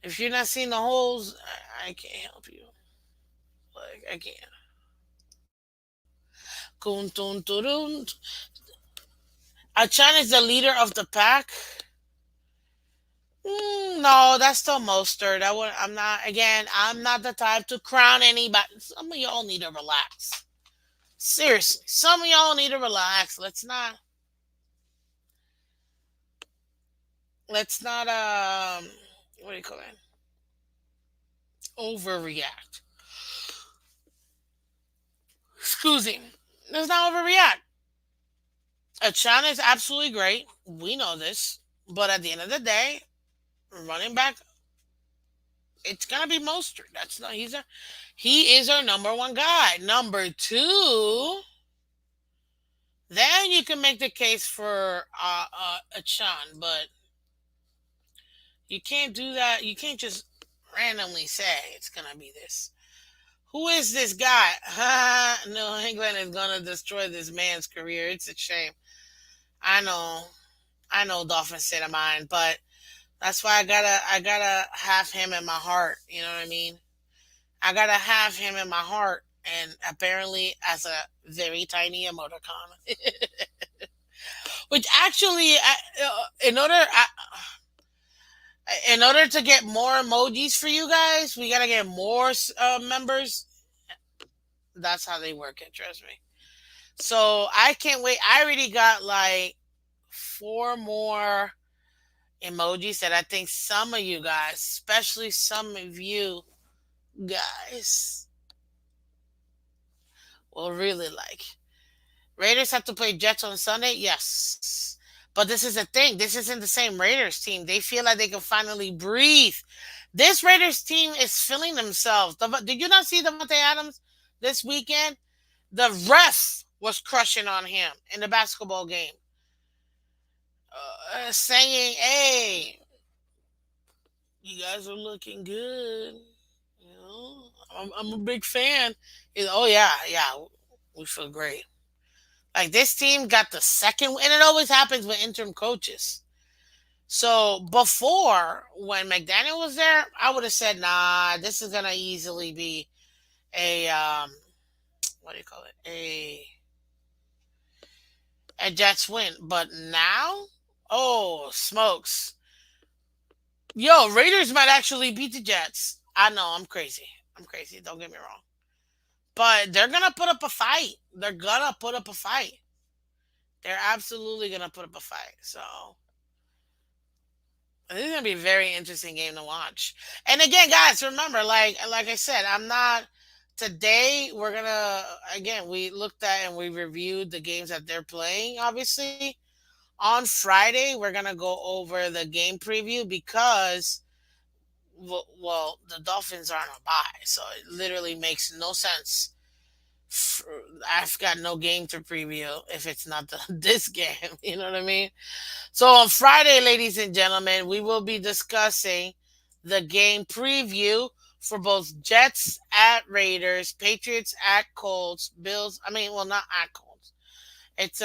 Speaker 1: If you're not seeing the holes, I can't help you. Like I can't. Kun tun turun. Achan is the leader of the pack. No, that's still Mostert. I'm not. Again, I'm not the type to crown anybody. Some of y'all need to relax. Seriously, some of y'all need to relax. Let's not. What do you call it? Overreact. Excuse me. Let's not overreact. Achan is absolutely great. We know this, but at the end of the day, running back, it's gonna be Mostert. That's not. He is our number one guy. Number two, then you can make the case for a Chan, but you can't do that. You can't just randomly say it's gonna be this. Who is this guy? New England is gonna destroy this man's career. It's a shame. I know. I know Dolphins state of mind, but that's why I gotta have him in my heart. You know what I mean? I gotta have him in my heart, and apparently as a very tiny emoticon. Which actually, in order, in order to get more emojis for you guys, we gotta get more members. That's how they work it. Trust me. So I can't wait. I already got like four more emojis that I think some of you guys, especially some of you guys, will really like. Raiders have to play Jets on Sunday. Yes. But this is the thing. This isn't the same Raiders team. They feel like they can finally breathe. This Raiders team is feeling themselves. Did you not see Devontae Adams this weekend? The ref was crushing on him in the basketball game, saying, "Hey, you guys are looking good. You know, I'm a big fan." Oh yeah, yeah, we feel great. Like this team got the second, and it always happens with interim coaches. So before, when McDaniel was there, I would have said, "Nah, this is gonna easily be a what do you call it? A Jets win." But now, oh smokes, yo, Raiders might actually beat the Jets. I know I'm crazy. I'm crazy. Don't get me wrong, but they're gonna put up a fight. They're gonna put up a fight. They're absolutely gonna put up a fight. So this is gonna be a very interesting game to watch. And again, guys, remember, like I said, I'm not. Today we're gonna again. We looked at and we reviewed the games that they're playing. Obviously, on Friday we're gonna go over the game preview because well, the Dolphins are on a bye, so it literally makes no sense. I've got no game to preview if it's not this game. You know what I mean? So on Friday, ladies and gentlemen, we will be discussing the game preview for both Jets at Raiders, Patriots at Colts, Bills. I mean, well, not at Colts. It's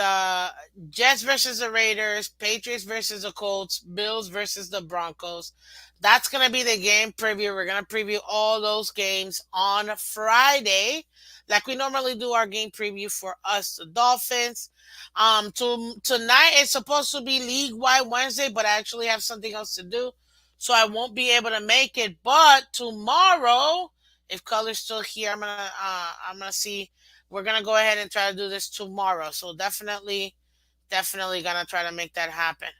Speaker 1: Jets versus the Raiders, Patriots versus the Colts, Bills versus the Broncos. That's gonna be the game preview. We're gonna preview all those games on Friday, like we normally do our game preview for us, the Dolphins. Tonight it's supposed to be League Wide Wednesday, but I actually have something else to do, so I won't be able to make it. But tomorrow, if Color's still here, I'm gonna see. We're gonna go ahead and try to do this tomorrow. So definitely gonna try to make that happen.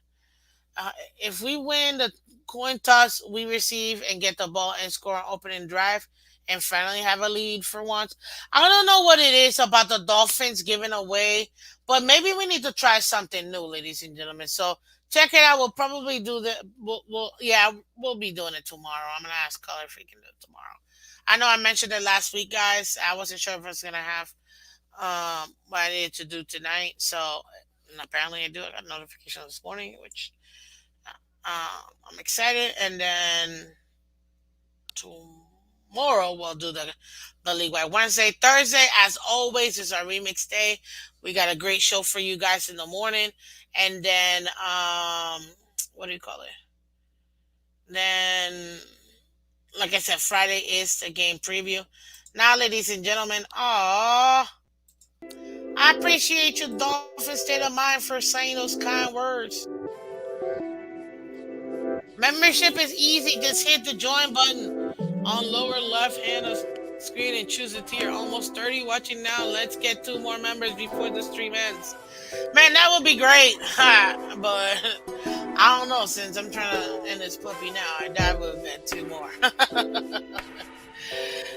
Speaker 1: If we win the coin toss, we receive and get the ball and score an opening drive and finally have a lead for once. I don't know what it is about the Dolphins giving away, but maybe we need to try something new, ladies and gentlemen. So check it out. We'll probably do the. Yeah, we'll be doing it tomorrow. I'm gonna ask Color if we can do it tomorrow. I know I mentioned it last week, guys. I wasn't sure if I was gonna have what I needed to do tonight. So and apparently I do. I got a notification this morning, which I'm excited. And then tomorrow we'll do the league wide. Wednesday, Thursday, as always, is our remix day. We got a great show for you guys in the morning, and then what do you call it? Then, like I said, Friday is the game preview. Now, ladies and gentlemen, I appreciate your Dolphin state of mind for saying those kind words. Membership is easy. Just hit the join button on lower left hand of screen and choose a tier. Almost 30 watching now. Let's get 2 more members before the stream ends. Man, that would be great. But I don't know. Since I'm trying to end this puppy now, I doubt we'll get 2 more.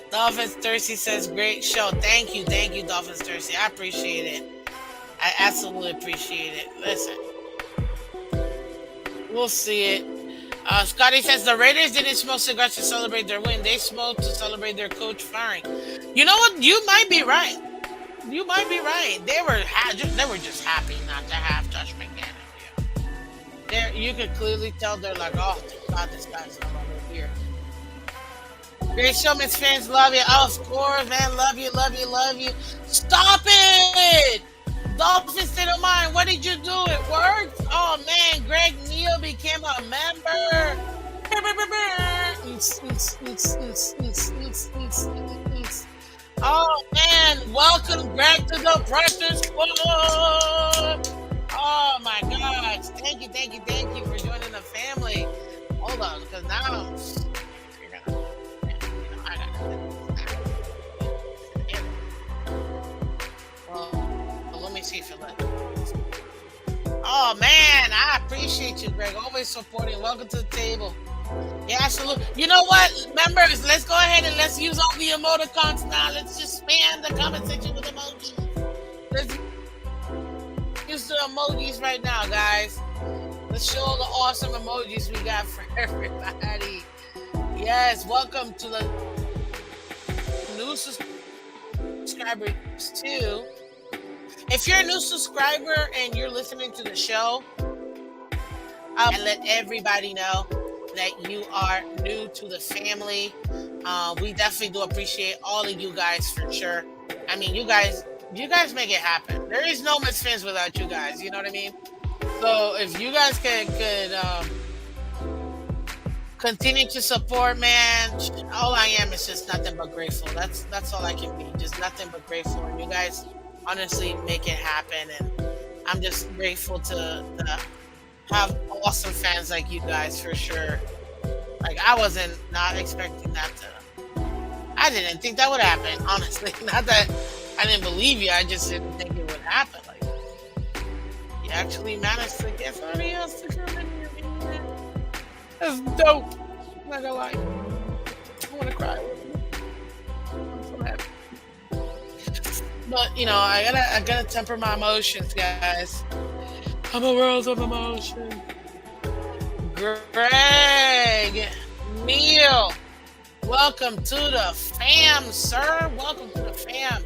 Speaker 1: Dolphins Thirsty says, great show. Thank you, Dolphins Thirsty. I appreciate it. I absolutely appreciate it. Listen, we'll see it. Scotty says the Raiders didn't smoke cigars to celebrate their win. They smoked to celebrate their coach firing. You know what? You might be right. You might be right. They were just happy not to have Josh McDaniels. Yeah. You could clearly tell they're like, oh, thank God this guy's no longer here. Great show, Miss Fans. Love you. Oh, of course, man. Love you. Stop it! Dolphin state of mind. What did you do? It worked? Oh, man. Greg Neal became a member. Oh, man. Welcome, Greg, to the practice squad. Oh, my gosh. Thank you for joining the family. Hold on, because now... Let me see if it let me. Oh man, I appreciate you, Greg. Always supporting. Welcome to the table. Yeah, absolutely. You know what, members? Let's go ahead and let's use all the emoticons now. Let's just spam the comment section with emojis. Let's use the emojis right now, guys. Let's show all the awesome emojis we got for everybody. Yes, welcome to the new subscribers too. If you're a new subscriber and you're listening to the show, I'll let everybody know that you are new to the family. We definitely do appreciate all of you guys for sure. I mean, you guys make it happen. There is no Miss Phins without you guys. You know what I mean? So if you guys could continue to support, man, all I am is just nothing but grateful. That's all I can be. Just nothing but grateful. And you guys honestly make it happen, and I'm just grateful to have awesome fans like you guys for sure. Like I wasn't not expecting that I didn't think that would happen, honestly. Not that I didn't believe you, I just didn't think it would happen. Like you actually managed to get somebody else to come in here, man. That's dope. I'm not gonna lie. I wanna cry. I'm so happy. But you know, I gotta temper my emotions, guys. I'm a world of emotion. Greg Neal, welcome to the fam, sir. Welcome to the fam,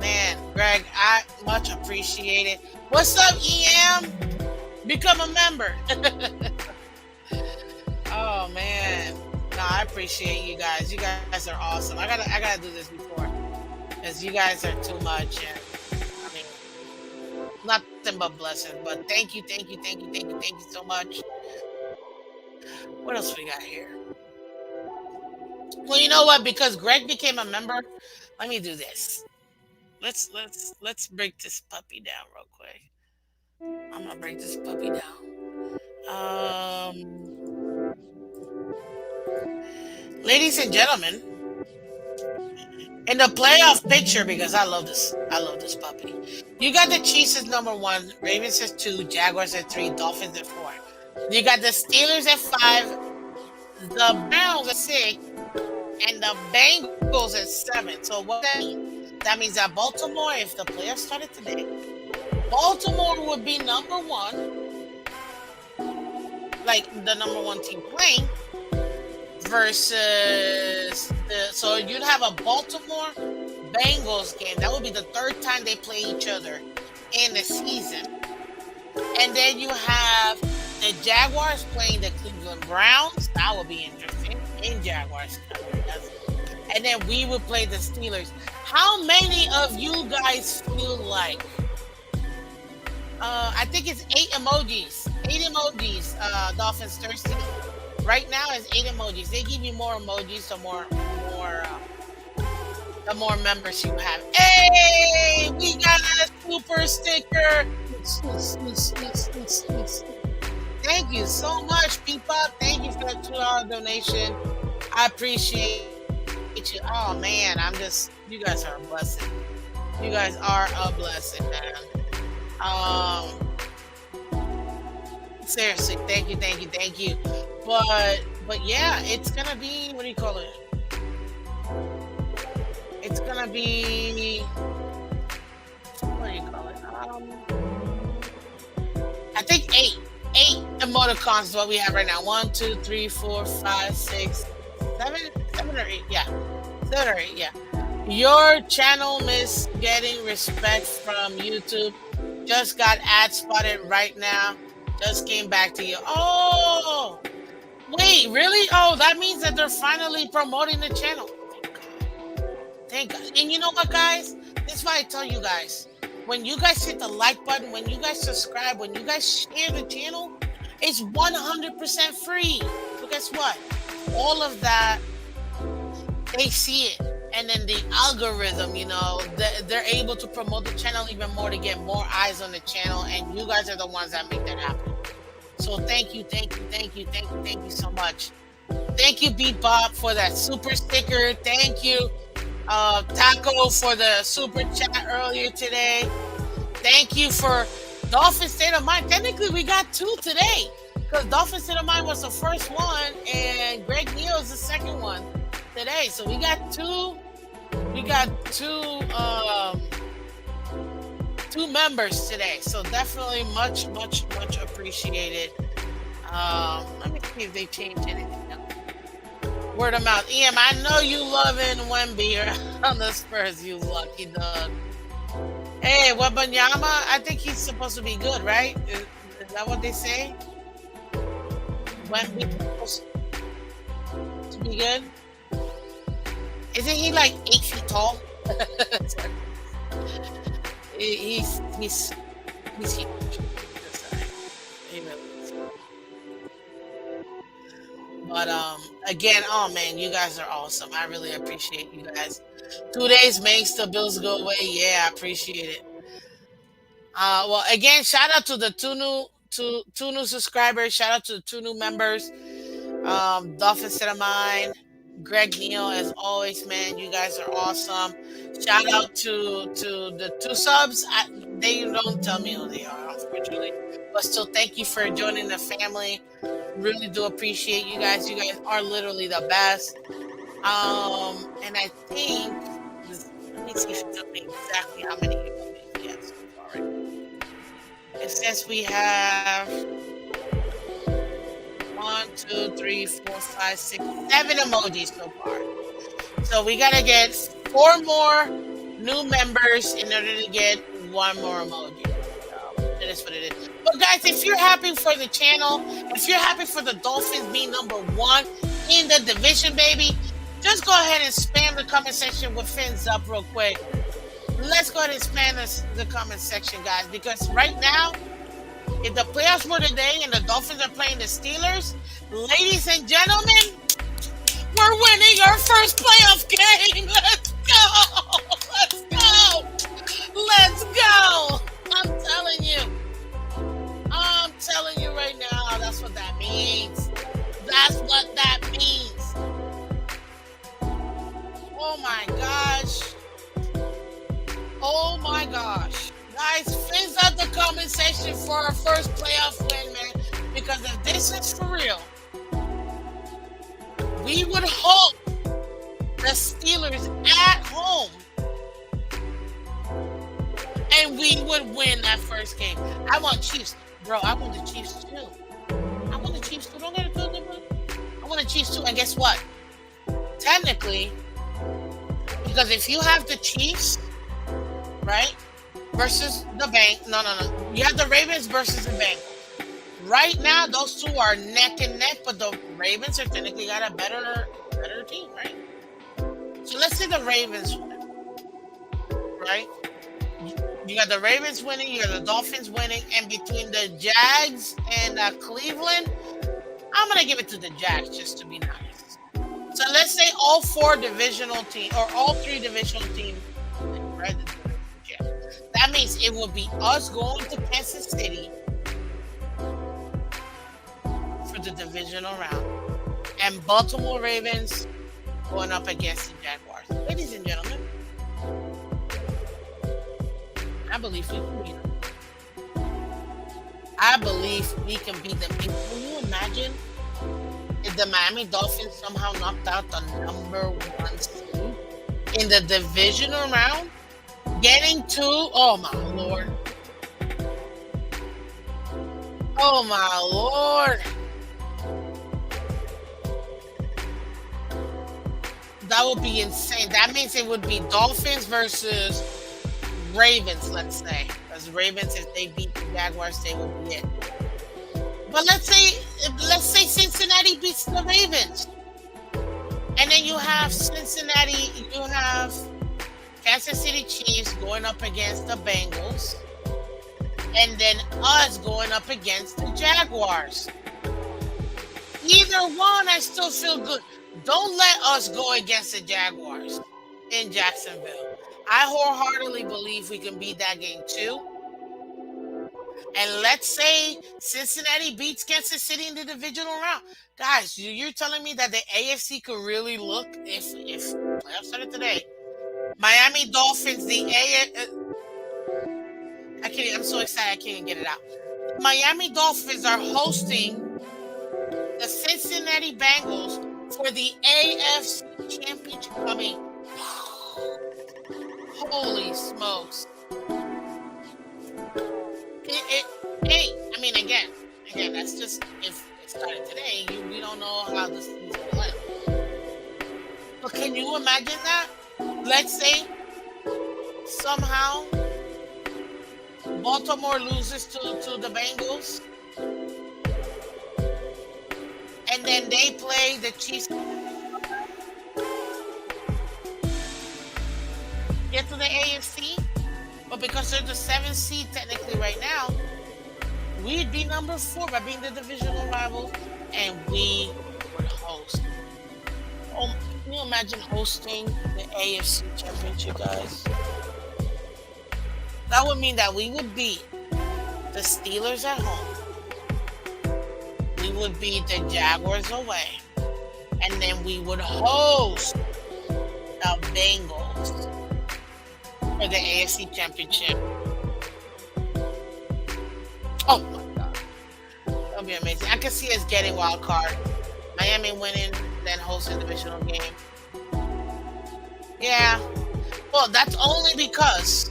Speaker 1: man. Greg, I much appreciate it. What's up, EM? Become a member. Oh man, no, I appreciate you guys. You guys are awesome. I gotta do this before. Because you guys are too much, and I mean, nothing but blessings. But thank you so much. What else we got here? Well, you know what? Because Greg became a member, let me do this. Let's break this puppy down real quick. I'm gonna break this puppy down. Ladies and gentlemen. In the playoff picture, because I love this puppy. You got the Chiefs as number 1, Ravens at 2, Jaguars at 3, Dolphins at 4. You got the Steelers at 5, the Browns at 6, and the Bengals at 7. So what that means? That means that Baltimore, if the playoffs started today, Baltimore would be number 1, like the number 1 team playing. Versus so you'd have a Baltimore Bengals game. That would be the 3rd time they play each other in the season. And then you have the Jaguars playing the Cleveland Browns. That would be interesting. and Jaguars covered. And then we would play the Steelers. How many of you guys feel like? I think it's 8 emojis. 8 emojis. Dolphins thirsty. Right now it's 8 emojis. They give you more emojis, the more members you have. Hey, we got a super sticker. Thank you so much, people. Thank you for the $2 donation. I appreciate you. Oh man, you guys are a blessing. You guys are a blessing, man. Seriously, thank you, thank you, thank you. But yeah, it's gonna be, what do you call it? It's gonna be, what do you call it? I think eight emoticons is what we have right now. 1, 2, 3, 4, 5, 6, 7 or 8. Yeah, 7 or 8. Yeah. Your channel miss getting respect from YouTube. Just got ad spotted right now. Just came back to you. Oh, wait, really? Oh, that means that they're finally promoting the channel. Thank God. And you know what, guys? This is why I tell you guys. When you guys hit the like button, when you guys subscribe, when you guys share the channel, it's 100% free. So guess what? All of that, they see it. And then the algorithm, they're able to promote the channel even more to get more eyes on the channel. And you guys are the ones that make that happen. So thank you so much. Thank you, Bebop, for that super sticker. Thank you, Taco, for the super chat earlier today. Thank you for Dolphin State of Mind. Technically, we got 2 today because Dolphin State of Mind was the first one and Greg Neal is the second one today. So we got two members today. So definitely much appreciated. Let me see if they changed anything else. Word of mouth. EM, I know you loving Wemby on the Spurs, you lucky dog. Hey, Wembanyama, I think he's supposed to be good, right? Is that what they say? Wemby supposed to be good? Isn't he like 8 feet tall? he's huge. He really is. But again, oh man, you guys are awesome. I really appreciate you guys. 2 days makes the bills go away. Yeah, I appreciate it. Well, again, shout out to the two new subscribers. Shout out to the 2 new members. Dolphin Set of Mine, Greg Neal, as always, man. You guys are awesome. Shout out to the 2 subs. They don't tell me who they are, unfortunately. But still, thank you for joining the family. Really do appreciate you guys. You guys are literally the best. And I think, let me see if it tells me exactly how many we have so far. It says we have 1, 2, 3, 4, 5, 6, 7 emojis so far. So we gotta get 4 more new members in order to get 1 more emoji. It is what it is. But guys, if you're happy for the channel, if you're happy for the Dolphins being number 1 in the division, baby, just go ahead and spam the comment section with Phins up real quick. Let's go ahead and spam the comment section, guys, because right now, if the playoffs were today and the Dolphins are playing the Steelers, ladies and gentlemen, we're winning our first playoff game. Let's go. Let's go. Let's go. I'm telling you right now, that's what that means. That's what that means. Oh my gosh. Oh my gosh. Guys, Phins out the comment section for our first playoff win, man. Because if this is for real, we would hope the Steelers at home and we would win that first game. I want Chiefs. Bro, I want the Chiefs too. I want the Chiefs too. Don't get it twisted, bro. I want the Chiefs too. And guess what? Technically, because if you have the Chiefs, right, versus the Bengals. No. You have the Ravens versus the Bengals. Right now, those two are neck and neck, but the Ravens are technically got a better team, right? So let's say the Ravens win, right? You got the Ravens winning, you got the Dolphins winning, and between the Jags and Cleveland, I'm gonna give it to the Jags just to be nice. So let's say all four divisional teams or all three divisional teams, right? Yeah. That means it will be us going to Kansas City for the divisional round, and Baltimore Ravens going up against the Jaguars. Ladies and gentlemen, I believe we can beat them. I believe we can beat them. Can you imagine if the Miami Dolphins somehow knocked out the number one seed in the divisional round? Getting to, oh my Lord. Oh my Lord. That would be insane. That means it would be Dolphins versus Ravens, let's say. Because Ravens, if they beat the Jaguars, they will be it. But let's say Cincinnati beats the Ravens. And then you have you have Kansas City Chiefs going up against the Bengals. And then us going up against the Jaguars. Either one, I still feel good. Don't let us go against the Jaguars in Jacksonville. I wholeheartedly believe we can beat that game too. And let's say Cincinnati beats Kansas City in the divisional round. Guys, you're telling me that the AFC could really look, if playoffs started today, Miami Dolphins, I'm so excited I can't even get it out. Miami Dolphins are hosting the Cincinnati Bengals for the AFC Championship. I mean, holy smokes. I mean, again, that's just if it started today. We don't know how this season will end. But can you imagine that? Let's say somehow Baltimore loses to the Bengals, and then they play the Chiefs. Get to the AFC, but because they're the 7th seed technically right now, we'd be number 4 by being the divisional rivals, and we would host. Oh, can you imagine hosting the AFC Championship, guys? That would mean that we would beat the Steelers at home. We would beat the Jaguars away, and then we would host the Bengals for the AFC Championship. Oh my God. That'll be amazing. I can see us getting wild card. Miami winning, then hosting the divisional game. Yeah. Well, that's only because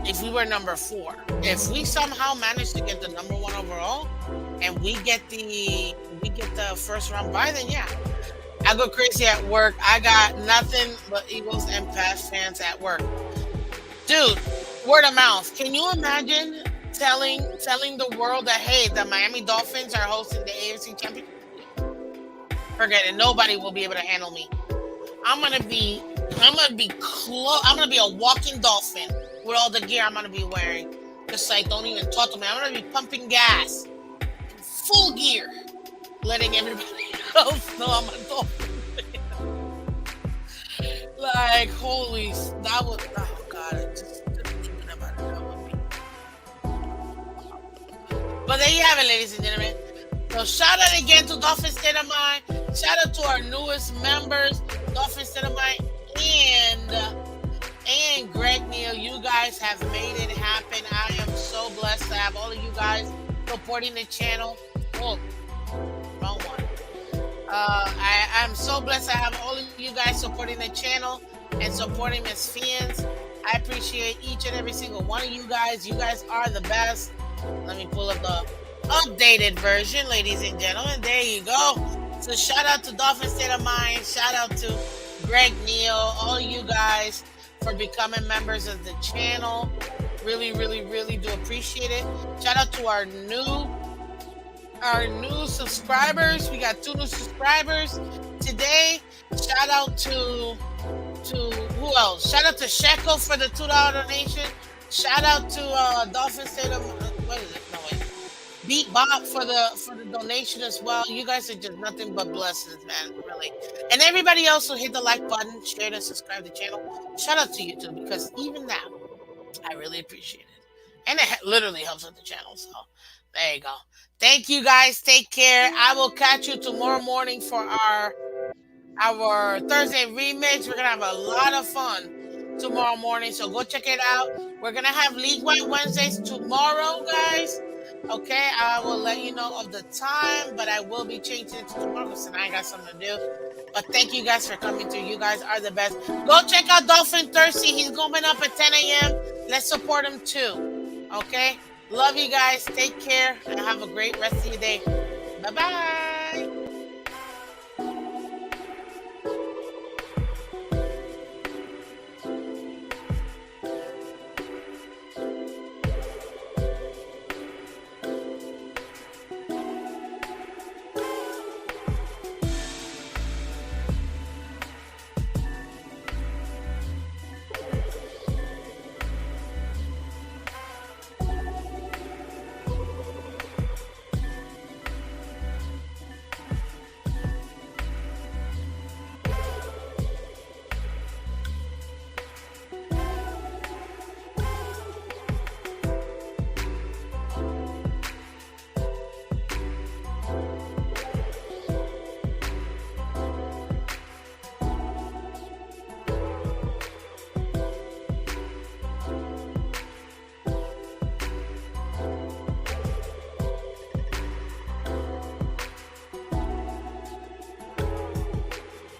Speaker 1: if we were number 4. If we somehow manage to get the number 1 overall and we get the first round bye, then yeah. I go crazy at work. I got nothing but Eagles and Pats fans at work. Dude, word of mouth. Can you imagine telling the world that, hey, the Miami Dolphins are hosting the AFC Championship? Forget it. Nobody will be able to handle me. I'm gonna be a walking dolphin with all the gear I'm gonna be wearing. Just like, don't even talk to me. I'm gonna be pumping gas, full gear, letting everybody else know I'm a dolphin. Like, holy, that would, oh God, just thinking about it, that would be. But there you have it, ladies and gentlemen. So shout out again to Dolphin State of Mind. Shout out to our newest members, Dolphin State of Mind and Greg Neal. You guys have made it happen. I am so blessed to have all of you guys supporting the channel. Oh, wrong one. I'm so blessed to have all of you guys supporting the channel and supporting Miss Phins. I appreciate each and every single one of you guys. You guys are the best. Let me pull up the updated version, ladies and gentlemen. There you go. So shout out to Dolphin State of Mind. Shout out to Greg Neal, all of you guys. for becoming members of the channel. Really, really, really do appreciate it. Shout out to our new subscribers. We got 2 new subscribers today. Shout out to who else? Shout out to Shekel for the $2 donation. Shout out to Dolphin State of what is it? No wait. Beat Bob for the donation as well. You guys are just nothing but blessings, man. Really. And everybody else who hit the like button, shared and subscribed to the channel. Shout out to you too, because even that, I really appreciate it. And it literally helps with the channel. So there you go. Thank you guys. Take care. I will catch you tomorrow morning for our Thursday remix. We're gonna have a lot of fun tomorrow morning, so go check it out. We're gonna have League Wide Wednesdays tomorrow, guys. Okay, I will let you know of the time, but I will be changing it to tomorrow because tonight I got something to do. But thank you guys for coming through. You guys are the best. Go check out Dolphin Thirsty. He's going up at 10 a.m. Let's support him too. Okay, love you guys. Take care and have a great rest of your day. Bye bye.